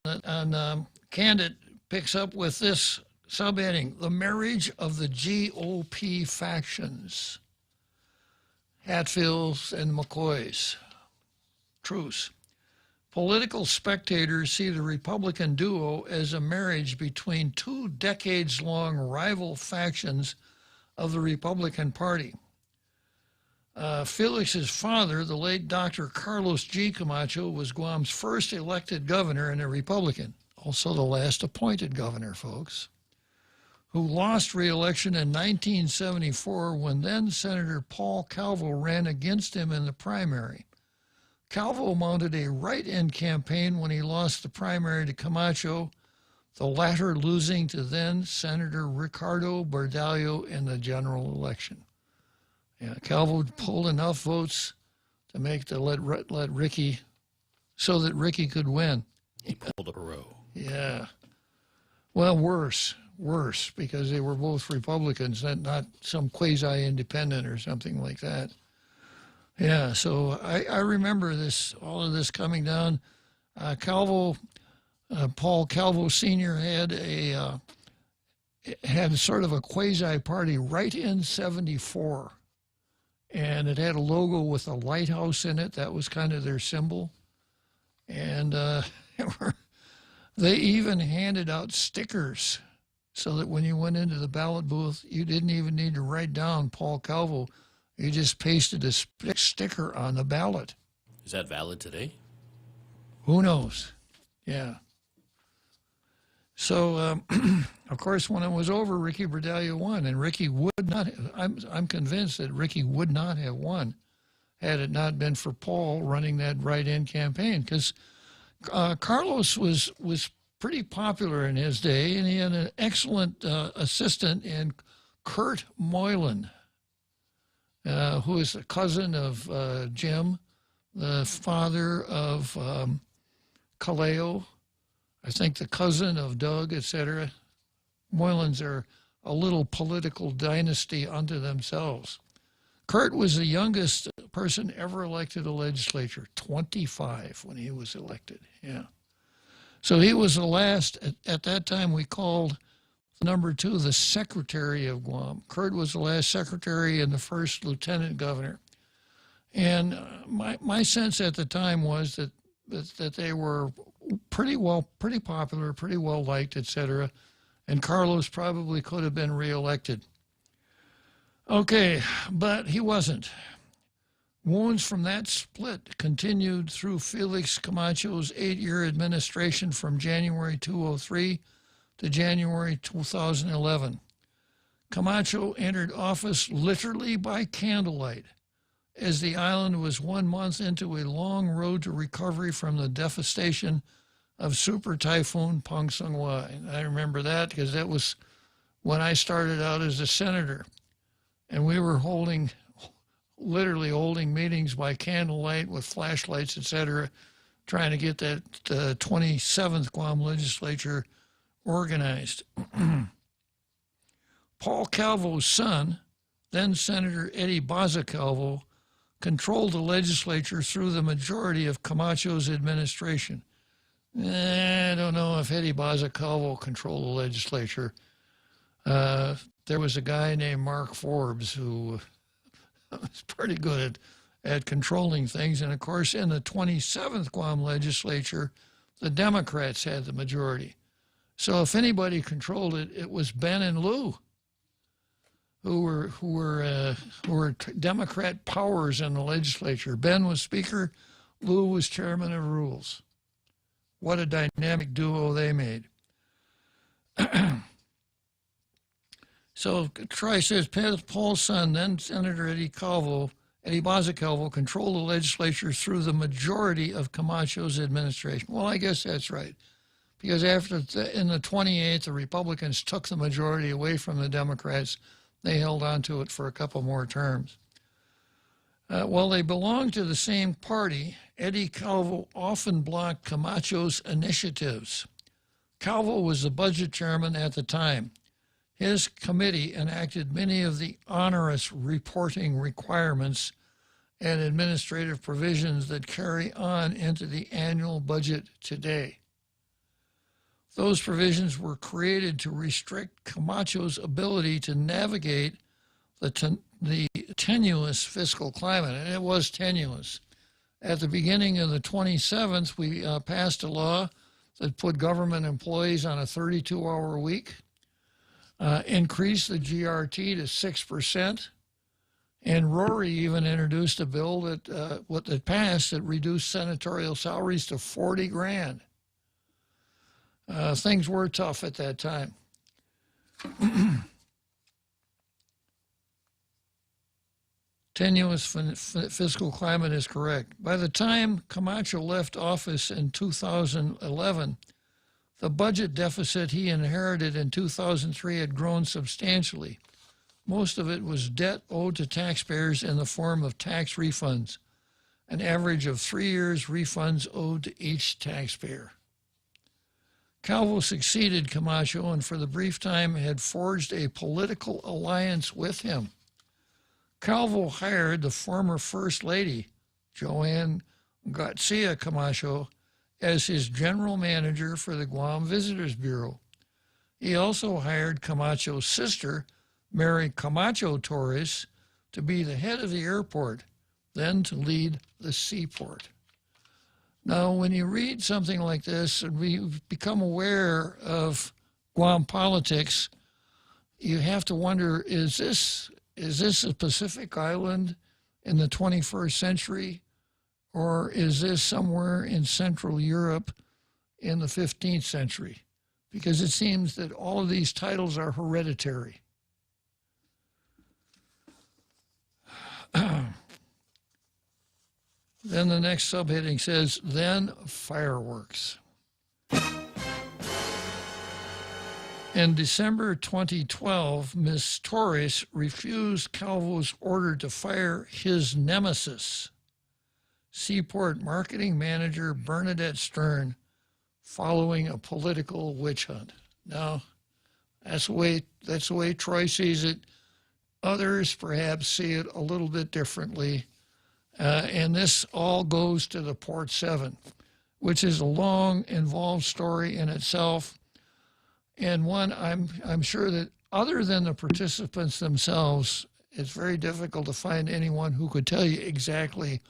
on Candid picks up with this subheading: The Marriage of the GOP Factions. Hatfields and McCoys. Truce. Political spectators see the Republican duo as a marriage between two decades-long rival factions of the Republican Party. Felix's father, the late Dr. Carlos G. Camacho, was Guam's first elected governor and a Republican, also the last appointed governor, folks, who lost re-election in 1974 when then Senator Paul Calvo ran against him in the primary. Calvo mounted a write-in campaign when he lost the primary to Camacho, the latter losing to then Senator Ricardo Bardallo in the general election. Yeah, Calvo pulled enough votes to make the let Ricky, so that Ricky could win. He pulled a row. Yeah. Well, worse, because they were both Republicans, not some quasi-independent or something like that. Yeah, so I remember all of this coming down. Paul Calvo Sr. had sort of a quasi-party right in 74. And it had a logo with a lighthouse in it. That was kind of their symbol. And they even handed out stickers so that when you went into the ballot booth, you didn't even need to write down Paul Calvo. You just pasted a sticker on the ballot. Is that valid today? Who knows? Yeah. So, of course, when it was over, Ricky Bardallo won, and Ricky would not. I'm convinced that Ricky would not have won had it not been for Paul running that write-in campaign, because Carlos was pretty popular in his day, and he had an excellent assistant in Kurt Moylan, who is a cousin of Jim, the father of Kaleo. I think the cousin of Doug, etc. Moylans are a little political dynasty unto themselves. Kurt was the youngest person ever elected to the legislature, 25 when he was elected, yeah. So he was the last, at that time we called number 2 the secretary of Guam. Kurt was the last secretary and the first lieutenant governor. And my sense at the time was that they were pretty popular, pretty well liked, etc. And Carlos probably could have been reelected. Okay, but he wasn't. Wounds from that split continued through Felix Camacho's 8-year administration from January 2003 to January 2011. Camacho entered office literally by candlelight, as the island was 1 month into a long road to recovery from the devastation of Super Typhoon Pangsangwa. And I remember that because that was when I started out as a senator. And we were literally holding meetings by candlelight with flashlights, etc., trying to get that 27th Guam legislature organized. Paul Calvo's son, then Senator Eddie Baza Calvo, controlled the legislature through the majority of Camacho's administration. I don't know if Eddie Baza Calvo controlled the legislature. There was a guy named Mark Forbes who was pretty good at controlling things. And, of course, in the 27th Guam legislature, the Democrats had the majority. So if anybody controlled it, it was Ben and Lou, who were Democrat powers in the legislature. Ben was Speaker, Lou was Chairman of Rules. What a dynamic duo they made. So Troy says, Paul's son, then Senator Eddie Baza Calvo, controlled the legislature through the majority of Camacho's administration. Well, I guess that's right. Because in the 28th, the Republicans took the majority away from the Democrats. They held on to it for a couple more terms. While they belonged to the same party, Eddie Calvo often blocked Camacho's initiatives. Calvo was the budget chairman at the time. His committee enacted many of the onerous reporting requirements and administrative provisions that carry on into the annual budget today. Those provisions were created to restrict Camacho's ability to navigate the tenuous fiscal climate, and it was tenuous. At the beginning of the 27th, we passed a law that put government employees on a 32-hour week, increased the GRT to 6%, and Rory even introduced a bill that passed that reduced senatorial salaries to $40,000. Things were tough at that time. Tenuous fiscal climate is correct. By the time Camacho left office in 2011, the budget deficit he inherited in 2003 had grown substantially. Most of it was debt owed to taxpayers in the form of tax refunds, an average of 3 years refunds owed to each taxpayer. Calvo succeeded Camacho and for the brief time had forged a political alliance with him. Calvo hired the former First Lady, Joanne Garcia Camacho, as his general manager for the Guam Visitors Bureau. He also hired Camacho's sister, Mary Camacho Torres, to be the head of the airport, then to lead the seaport. Now, when you read something like this and we become aware of Guam politics, you have to wonder, is this a Pacific island in the 21st century, or is this somewhere in Central Europe in the 15th century? Because it seems that all of these titles are hereditary. Then the next subheading says, then fireworks. In December 2012, Ms. Torres refused Calvo's order to fire his nemesis, Seaport Marketing Manager Bernadette Stern, following a political witch hunt. Now, that's the way Troy sees it. Others perhaps see it a little bit differently. And this all goes to the Port 7, which is a long, involved story in itself. And one I'm sure that other than the participants themselves, it's very difficult to find anyone who could tell you exactly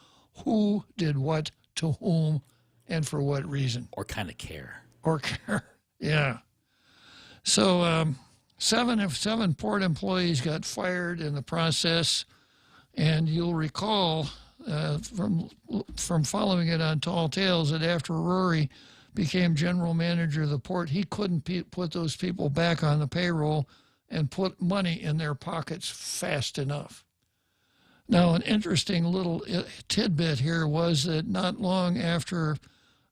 who did what to whom and for what reason. Or kind of care. Or care, yeah. So seven port employees got fired in the process, and you'll recall from following it on Tall Tales that after Rory became general manager of the port, he couldn't put those people back on the payroll and put money in their pockets fast enough. Now, an interesting little tidbit here was that not long after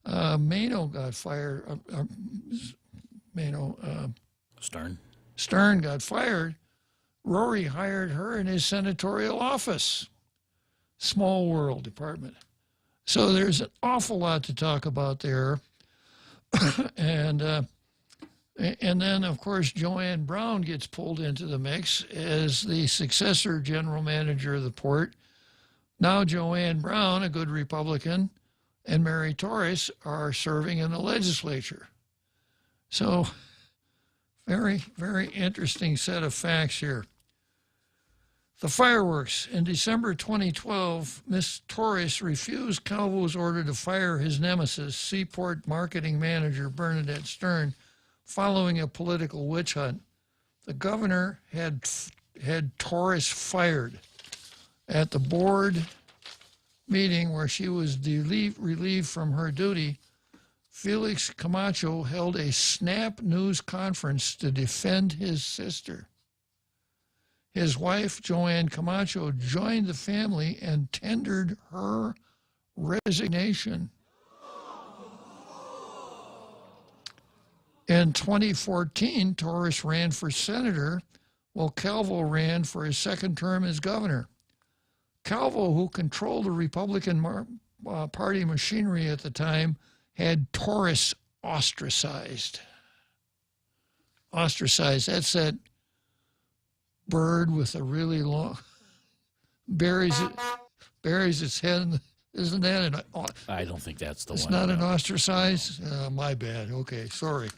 Mano got fired, Stern got fired, Rory hired her in his senatorial office. Small world department. So there's an awful lot to talk about there. And then, of course, Joanne Brown gets pulled into the mix as the successor general manager of the port. Now Joanne Brown, a good Republican, and Mary Torres are serving in the legislature. So very, very interesting set of facts here. The fireworks. In December 2012, Ms. Torres refused Calvo's order to fire his nemesis, Seaport Marketing Manager Bernadette Stern, following a political witch hunt. The governor had Torres fired. At the board meeting where she was relieved from her duty, Felix Camacho held a snap news conference to defend his sister. His wife, Joanne Camacho, joined the family and tendered her resignation. In 2014, Torres ran for senator, while Calvo ran for his second term as governor. Calvo, who controlled the Republican Party machinery at the time, had Torres ostracized. Ostracized, that's that bird with a really long, buries buries its head. Isn't that an? I don't think that's the one. It's not an ostracize? My bad. Okay, sorry.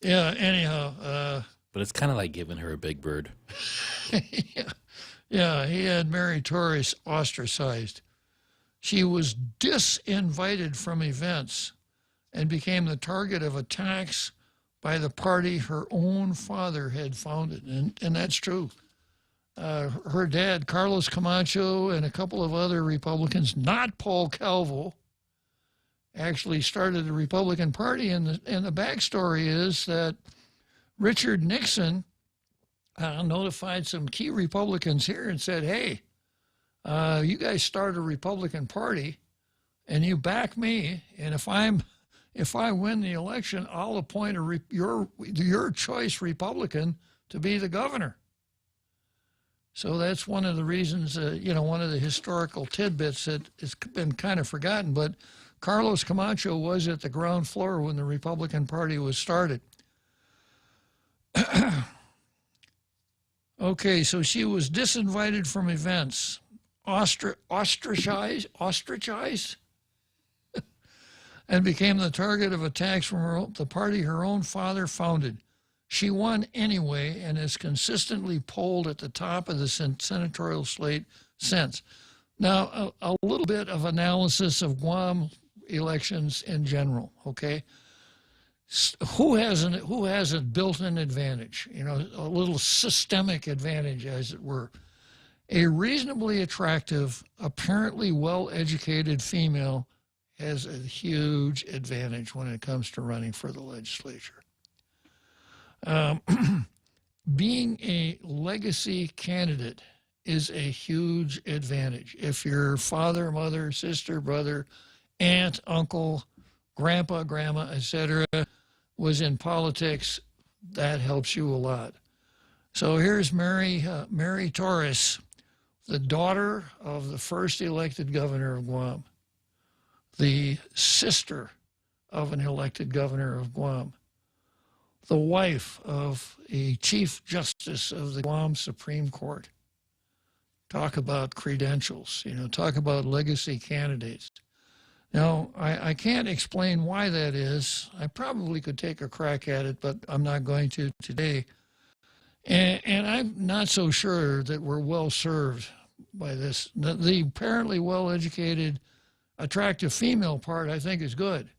Yeah, anyhow. But it's kind of like giving her a big bird. Yeah, he had Mary Torres ostracized. She was disinvited from events and became the target of attacks by the party her own father had founded. And that's true. Her dad, Carlos Camacho, and a couple of other Republicans, not Paul Calvo, actually started the Republican Party. And the backstory is that Richard Nixon notified some key Republicans here and said, hey, you guys start a Republican Party and you back me, and if I win the election, I'll appoint your choice Republican to be the governor. So that's one of the reasons, one of the historical tidbits that has been kind of forgotten. But Carlos Camacho was at the ground floor when the Republican Party was started. Okay, so she was disinvited from events, ostracized, and became the target of attacks from the party her own father founded. She won anyway and has consistently polled at the top of the senatorial slate since. Now, a little bit of analysis of Guam elections in general, okay? Who has a built-in advantage, a little systemic advantage, as it were? A reasonably attractive, apparently well-educated female has a huge advantage when it comes to running for the legislature. Being a legacy candidate is a huge advantage. If your father, mother, sister, brother, aunt, uncle, grandpa, grandma, etc., was in politics, that helps you a lot. So here's Mary Torres, the daughter of the first elected governor of Guam, the sister of an elected governor of Guam, the wife of a chief justice of the Guam Supreme Court. Talk about credentials, talk about legacy candidates. Now, I can't explain why that is. I probably could take a crack at it, but I'm not going to today. And I'm not so sure that we're well served by this. The apparently well-educated, attractive female part, I think, is good.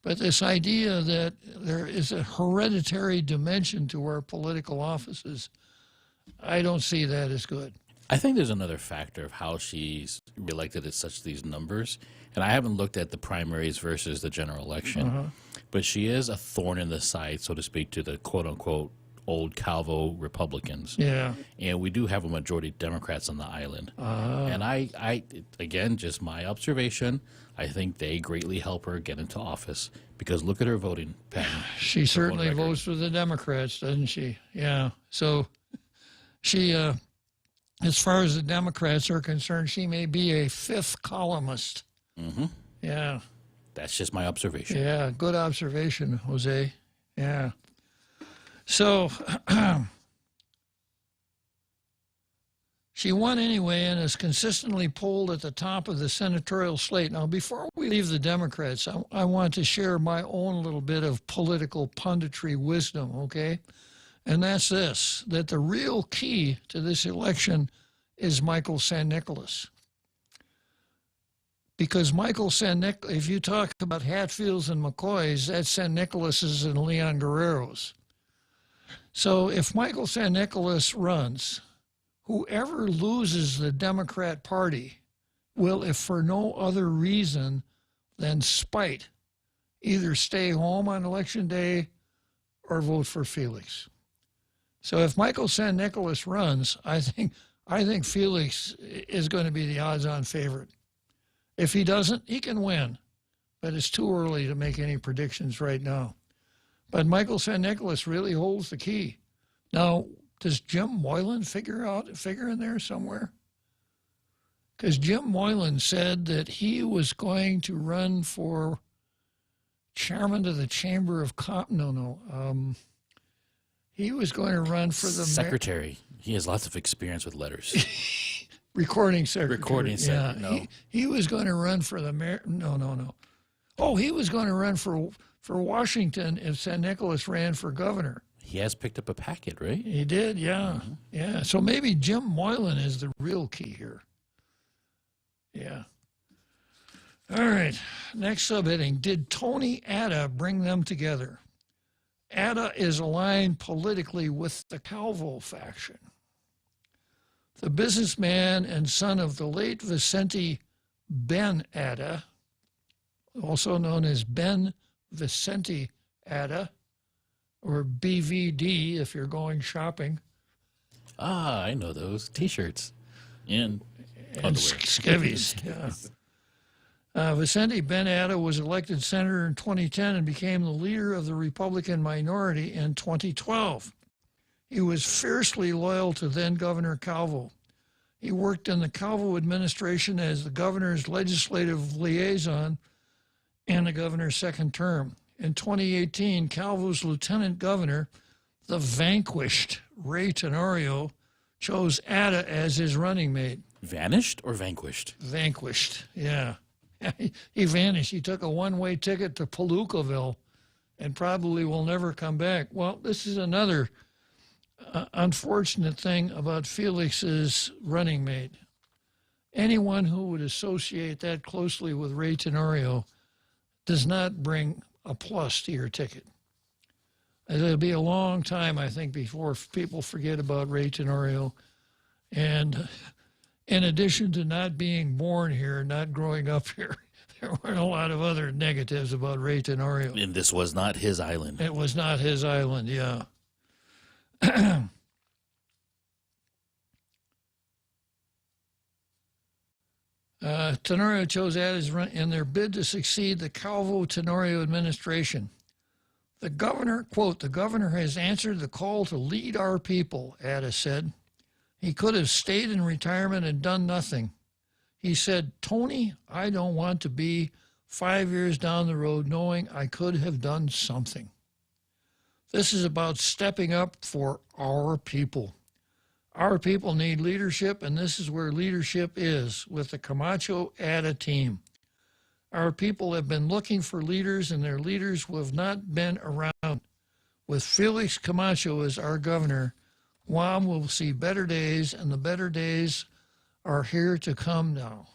But this idea that there is a hereditary dimension to our political offices, I don't see that as good. I think there's another factor of how she's reelected at such these numbers. And I haven't looked at the primaries versus the general election, but she is a thorn in the side, so to speak, to the quote-unquote old Calvo Republicans. Yeah. And we do have a majority of Democrats on the island. And I, again, just my observation, I think they greatly help her get into office because look at her voting pattern. She certainly votes for the Democrats, doesn't she? Yeah. So she, as far as the Democrats are concerned, she may be a fifth columnist. Yeah. That's just my observation. Yeah, good observation, Jose. Yeah. So she won anyway and is consistently polled at the top of the senatorial slate. Now, before we leave the Democrats, I want to share my own little bit of political punditry wisdom, okay? And that's this, that the real key to this election is Michael San Nicolas. Because Michael San Nicolas, if you talk about Hatfields and McCoys, that's San Nicolas's and Leon Guerrero's. So if Michael San Nicolas runs, whoever loses the Democrat Party will, if for no other reason than spite, either stay home on election day or vote for Felix. So if Michael San Nicolas runs, I think Felix is going to be the odds-on favorite. If he doesn't, he can win, but it's too early to make any predictions right now. But Michael San Nicolas really holds the key. Now, does Jim Moylan figure in there somewhere? Because Jim Moylan said that he was going to run for chairman of the Chamber of he was going to run for the secretary. He has lots of experience with letters. Recording secretary. Recording secretary. Yeah, No. he was going to run for the mayor. No. Oh, he was going to run for Washington if San Nicolas ran for governor. He has picked up a packet, right? He did, yeah. Yeah. So maybe Jim Moylan is the real key here. Yeah. All right. Next subheading. Did Tony Atta bring them together? Atta is aligned politically with the Calvo faction. The businessman and son of the late Vicente Ben Atta, also known as Ben Vicente Atta, or BVD if you're going shopping. Ah, I know those T-shirts and underwear. Skivvies, yeah. Vicente Ben Atta was elected senator in 2010 and became the leader of the Republican minority in 2012. He was fiercely loyal to then-Governor Calvo. He worked in the Calvo administration as the governor's legislative liaison in the governor's second term. In 2018, Calvo's lieutenant governor, the vanquished Ray Tenorio, chose Atta as his running mate. Vanished or vanquished? Vanquished, yeah. He vanished. He took a one-way ticket to Palookaville and probably will never come back. Well, this is another unfortunate thing about Felix's running mate. Anyone who would associate that closely with Ray Tenorio does not bring a plus to your ticket. It'll be a long time, I think, before people forget about Ray Tenorio. And in addition to not being born here, not growing up here, there were a lot of other negatives about Ray Tenorio. And this was not his island. It was not his island, yeah. Tenorio chose Atta in their bid to succeed the Calvo-Tenorio administration. The governor, quote, the governor has answered the call to lead our people, Atta said. He could have stayed in retirement and done nothing. He said, Tony, I don't want to be 5 years down the road knowing I could have done something. This is about stepping up for our people. Our people need leadership, and this is where leadership is, with the Camacho Atta team. Our people have been looking for leaders, and their leaders who have not been around. With Felix Camacho as our governor, Guam will see better days, and the better days are here to come now.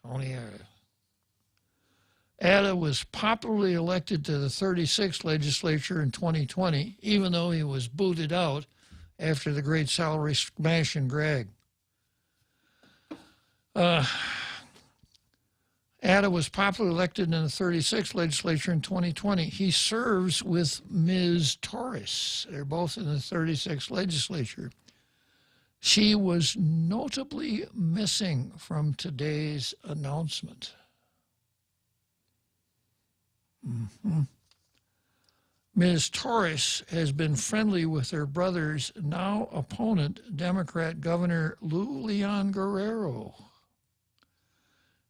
Tony Atta. Atta was popularly elected to the 36th legislature in 2020, even though he was booted out after the great salary smash and grab. Atta was popularly elected in the 36th legislature in 2020. He serves with Ms. Torres. They're both in the 36th legislature. She was notably missing from today's announcement. Ms. Torres has been friendly with her brother's now opponent, Democrat Governor Leon Guerrero.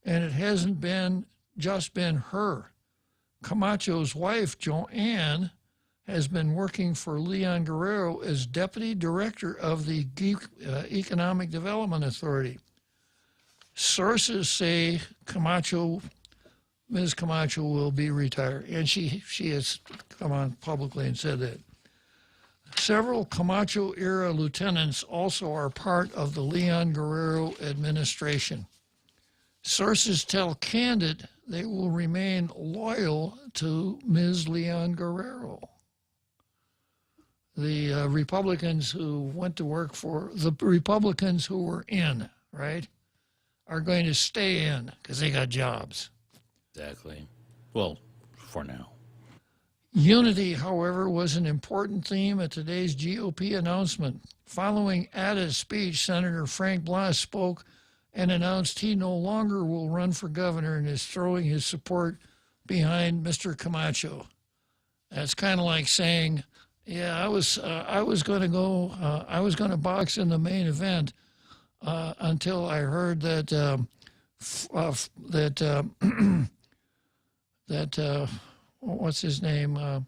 And it hasn't been just been her. Camacho's wife, Joanne, has been working for Leon Guerrero as deputy director of the Economic Development Authority. Sources say Ms. Camacho will be retired, and she has come on publicly and said that. Several Camacho-era lieutenants also are part of the Leon Guerrero administration. Sources tell Candid they will remain loyal to Ms. Leon Guerrero. The Republicans who went to work for, the Republicans who were in, right, are going to stay in because they got jobs. Exactly. Well, for now. Unity, however, was an important theme at today's GOP announcement. Following Atta's speech, Senator Frank Blas spoke and announced he no longer will run for governor and is throwing his support behind Mr. Camacho. That's kind of like saying, yeah, I was going to go, I was going to box in the main event until I heard that what's his name?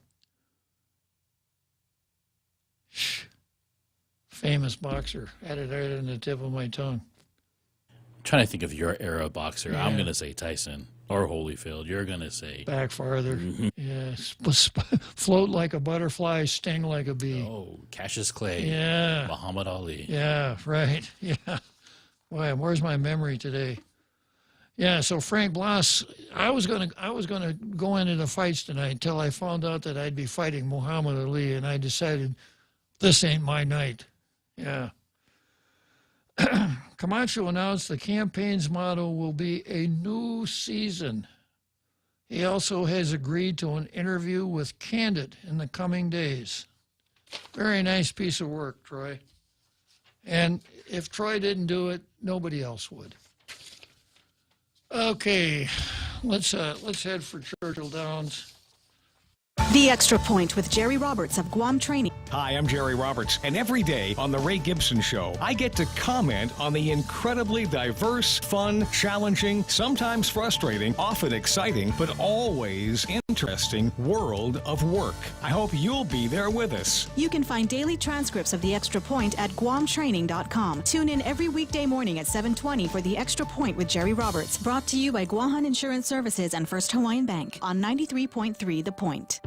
Famous boxer. Had it right on the tip of my tongue. trying to think of your era boxer. Yeah. I'm going to say Tyson or Holyfield. You're going to say Back farther. Mhm. Yeah. Float like a butterfly, sting like a bee. Oh, Cassius Clay. Yeah. Muhammad Ali. Yeah, right. Yeah. Boy, where's my memory today? Yeah, so Frank Blas, I was gonna go into the fights tonight until I found out that I'd be fighting Muhammad Ali, and I decided this ain't my night. Yeah. Camacho announced the campaign's motto will be a new season. He also has agreed to an interview with Candid in the coming days. Very nice piece of work, Troy. And if Troy didn't do it, nobody else would. Okay, let's head for Churchill Downs. The Extra Point with Jerry Roberts of Guam Training. Hi, I'm Jerry Roberts, and every day on The Ray Gibson Show, I get to comment on the incredibly diverse, fun, challenging, sometimes frustrating, often exciting, but always interesting world of work. I hope you'll be there with us. You can find daily transcripts of The Extra Point at guamtraining.com. Tune in every weekday morning at 7:20 for The Extra Point with Jerry Roberts, brought to you by Guahan Insurance Services and First Hawaiian Bank on 93.3 The Point.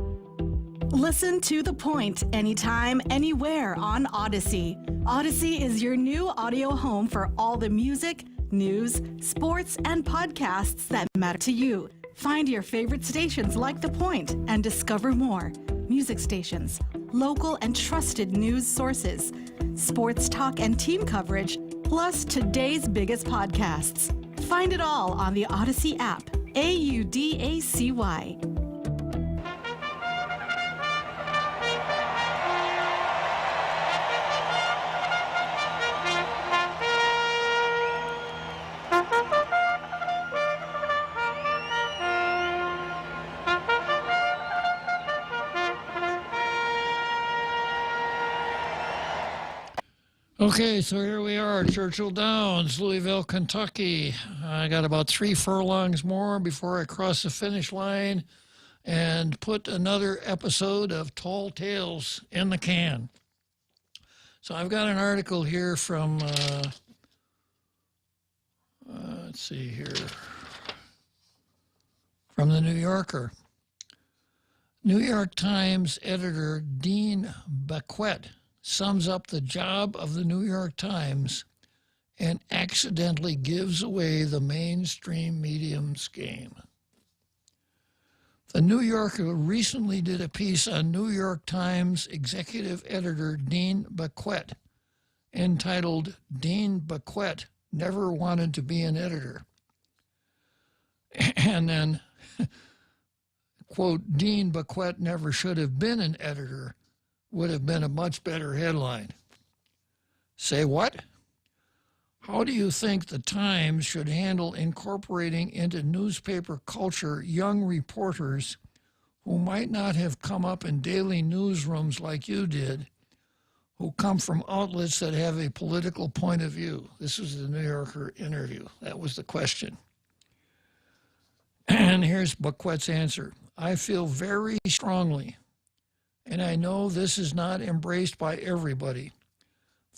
Listen to The Point anytime, anywhere on Odyssey. Odyssey is your new audio home for all the music, news, sports, and podcasts that matter to you. Find your favorite stations like The Point and discover more. Music stations, local and trusted news sources, sports talk and team coverage, plus today's biggest podcasts. Find it all on the Odyssey app. AUDACY. Okay, so here we are, Churchill Downs, Louisville, Kentucky. I got about 3 furlongs more before I cross the finish line and put another episode of Tall Tales in the can. So I've got an article here from, let's see here, from the New Yorker. New York Times editor Dean Baquet sums up the job of the New York Times and accidentally gives away the mainstream medium's game. The New Yorker recently did a piece on New York Times executive editor Dean Baquet entitled Dean Baquet Never Wanted to Be an Editor. And then, quote, Dean Baquet never should have been an editor would have been a much better headline. Say what? How do you think the Times should handle incorporating into newspaper culture young reporters who might not have come up in daily newsrooms like you did, who come from outlets that have a political point of view? This is the New Yorker interview. That was the question. And here's Baquet's answer. I feel very strongly, and I know this is not embraced by everybody,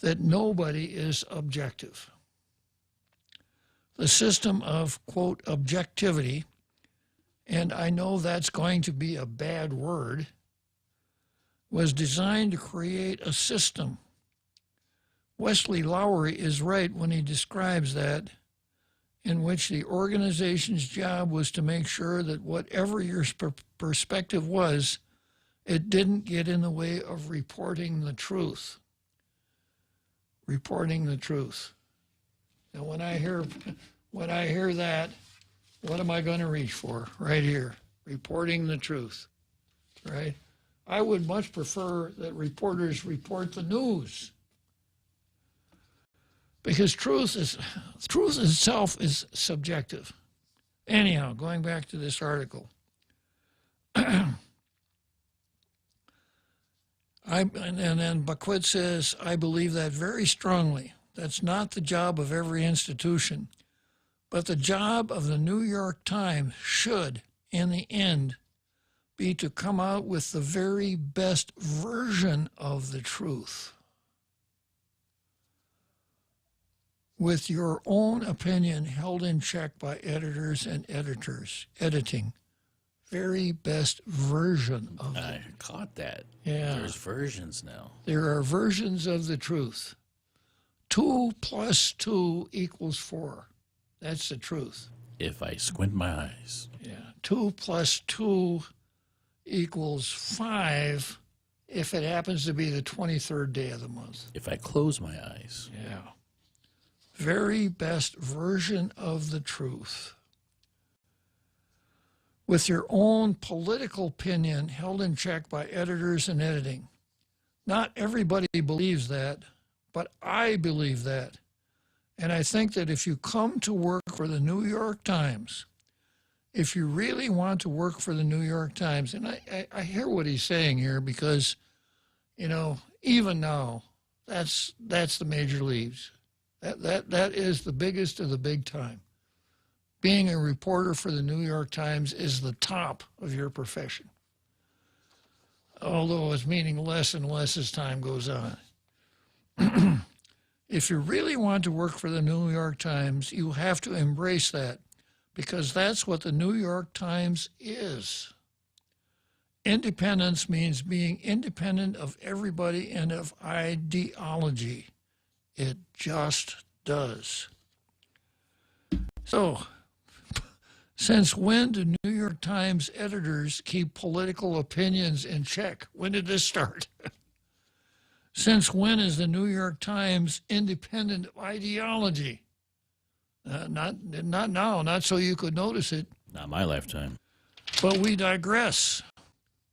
that nobody is objective. The system of, quote, objectivity, and I know that's going to be a bad word, was designed to create a system. Wesley Lowery is right when he describes that, in which the organization's job was to make sure that whatever your perspective was, it didn't get in the way of reporting the truth. Reporting the truth. Now, when I hear that, what am I going to reach for? Right here, reporting the truth, right? I would much prefer that reporters report the news, because truth itself is subjective. Anyhow, going back to this article. And then Baquet says, I believe that very strongly. That's not the job of every institution, but the job of the New York Times should, in the end, be to come out with the very best version of the truth. with your own opinion held in check by editors and editing. Very best version of it. I caught that. Yeah. There's versions now. There are versions of the truth. 2 + 2 = 4. That's the truth. If I squint my eyes. Yeah. 2 + 2 = 5 if it happens to be the 23rd day of the month. If I close my eyes. Yeah. Very best version of the truth. With your own political opinion held in check by editors and editing. Not everybody believes that, but I believe that. And I think that if you come to work for the New York Times, if you really want to work for the New York Times, and I hear what he's saying here because, you know, even now, that's the major leagues. That is the biggest of the big time. Being a reporter for the New York Times is the top of your profession. Although it's meaning less and less as time goes on. If you really want to work for the New York Times, you have to embrace that because that's what the New York Times is. Independence means being independent of everybody and of ideology. It just does. So, since when do New York Times editors keep political opinions in check? When did this start? Since when is the New York Times independent of ideology? Not now, not so you could notice it. Not my lifetime. But we digress.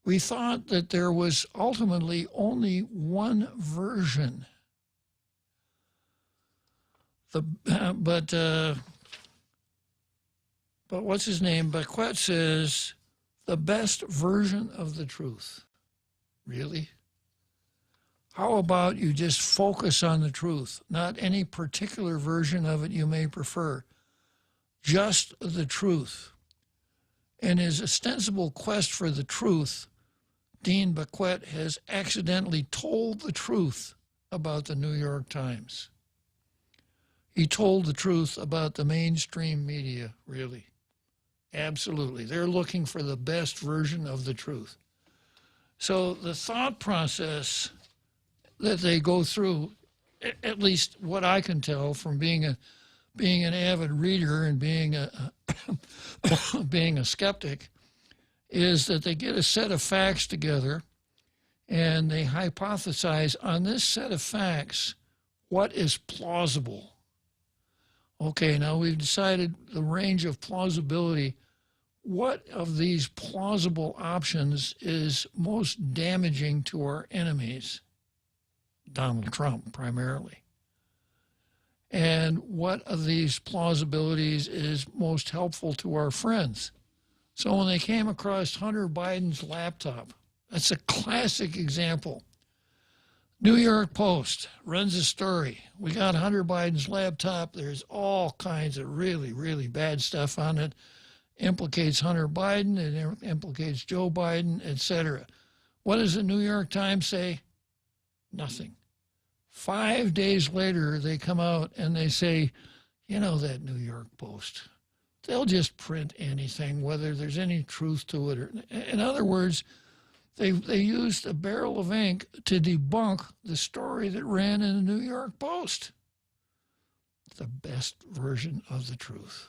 We thought that there was ultimately only one version. But what's his name? Becquet says the best version of the truth. Really? How about you just focus on the truth, not any particular version of it you may prefer, just the truth. In his ostensible quest for the truth, Dean Becquet has accidentally told the truth about the New York Times. He told the truth about the mainstream media, really. Absolutely. They're looking for the best version of the truth. So the thought process that they go through, at least what I can tell from being an avid reader and being a skeptic, is that they get a set of facts together and they hypothesize on this set of facts what is plausible. Okay, now we've decided the range of plausibility. What of these plausible options is most damaging to our enemies? Donald Trump, primarily. And what of these plausibilities is most helpful to our friends? So when they came across Hunter Biden's laptop, that's a classic example. New York Post runs a story. We got Hunter Biden's laptop. There's all kinds of really, really bad stuff on it. Implicates Hunter Biden, it implicates Joe Biden, etc. What does the New York Times say? Nothing. 5 days later, they come out and they say, you know, that New York Post, they'll just print anything, whether there's any truth to it. Or, in other words, they used a barrel of ink to debunk the story that ran in the New York Post. The best version of the truth.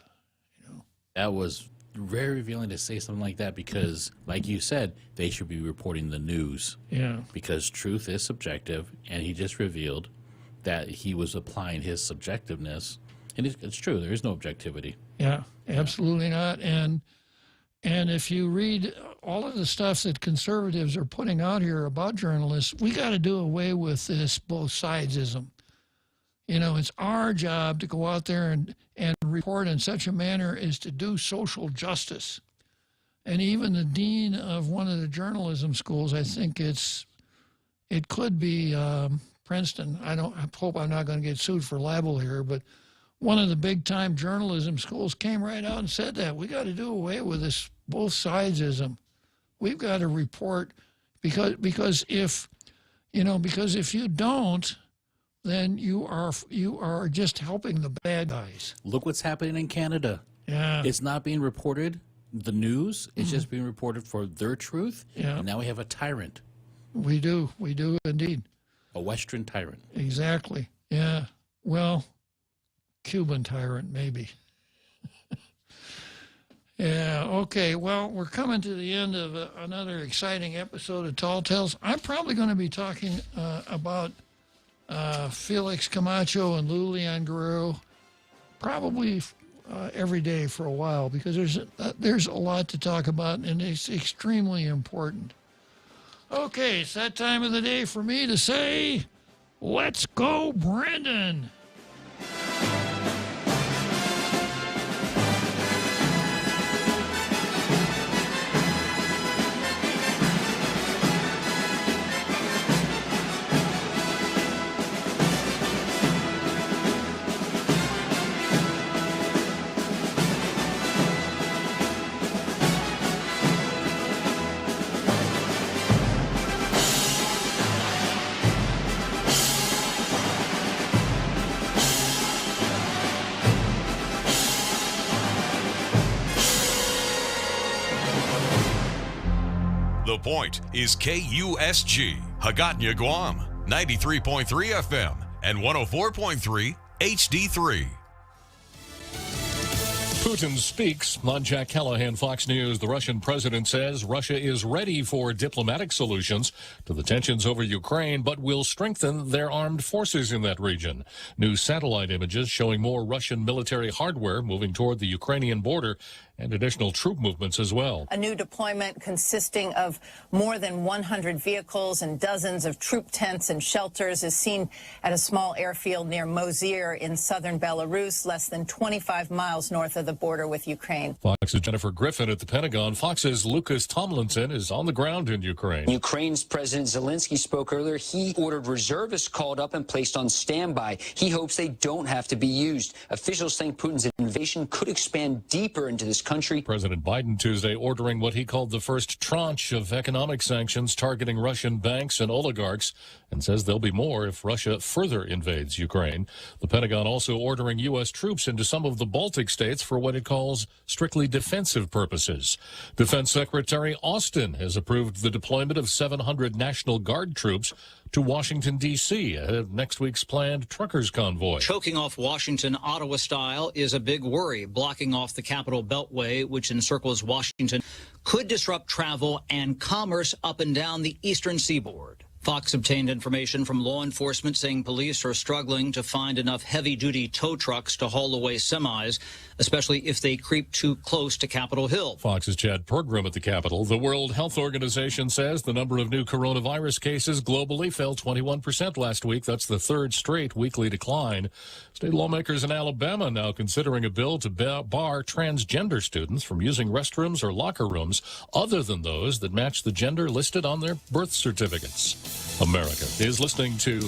You know? That was very revealing to say something like that because, like you said, they should be reporting the news. Yeah. Because truth is subjective, and he just revealed that he was applying his subjectiveness. And it's true, there is no objectivity. Yeah, absolutely not. And if you read all of the stuff that conservatives are putting out here about journalists, we got to do away with this both sidesism. You know, it's our job to go out there and report in such a manner as to do social justice. And even the dean of one of the journalism schools, I think it could be Princeton. I hope I'm not going to get sued for libel here, but one of the big-time journalism schools came right out and said that. We got to do away with this both sidesism. We've got to report because if you don't, then you are just helping the bad guys. Look what's happening in Canada. Yeah. It's not being reported, the news. It's just being reported for their truth. Yeah. And now we have a tyrant. We do indeed. A Western tyrant. Exactly. Yeah. Well, Cuban tyrant, maybe. Yeah, okay. Well, we're coming to the end of another exciting episode of Tall Tales. I'm probably going to be talking about Felix Camacho and Lulian Guerrero probably every day for a while, because there's a lot to talk about, and it's extremely important. Okay, it's that time of the day for me to say, let's go, Brendan. The Point is KUSG, Hagåtña, Guam, 93.3 FM and 104.3 HD3. Putin speaks. On Jack Callahan, Fox News. The Russian president says Russia is ready for diplomatic solutions to the tensions over Ukraine, but will strengthen their armed forces in that region. New satellite images showing more Russian military hardware moving toward the Ukrainian border and additional troop movements as well. A new deployment consisting of more than 100 vehicles and dozens of troop tents and shelters is seen at a small airfield near Mozir in southern Belarus, less than 25 miles north of the border with Ukraine. Fox's Jennifer Griffin at the Pentagon. Fox's Lucas Tomlinson is on the ground in Ukraine. Ukraine's President Zelensky spoke earlier. He ordered reservists called up and placed on standby. He hopes they don't have to be used. Officials think Putin's invasion could expand deeper into this country. President Biden Tuesday ordering what he called the first tranche of economic sanctions targeting Russian banks and oligarchs, and says there'll be more if Russia further invades Ukraine. The Pentagon also ordering U.S. troops into some of the Baltic states for what it calls strictly defensive purposes. Defense Secretary Austin has approved the deployment of 700 National Guard troops to Washington, D.C. ahead of next week's planned truckers' convoy. Choking off Washington, Ottawa style is a big worry. Blocking off the Capitol Beltway, which encircles Washington, could disrupt travel and commerce up and down the eastern seaboard. Fox obtained information from law enforcement saying police are struggling to find enough heavy-duty tow trucks to haul away semis, especially if they creep too close to Capitol Hill. Fox's Chad Pergram at the Capitol. The World Health Organization says the number of new coronavirus cases globally fell 21% last week. That's the third straight weekly decline. State lawmakers in Alabama now considering a bill to bar transgender students from using restrooms or locker rooms other than those that match the gender listed on their birth certificates. America is listening to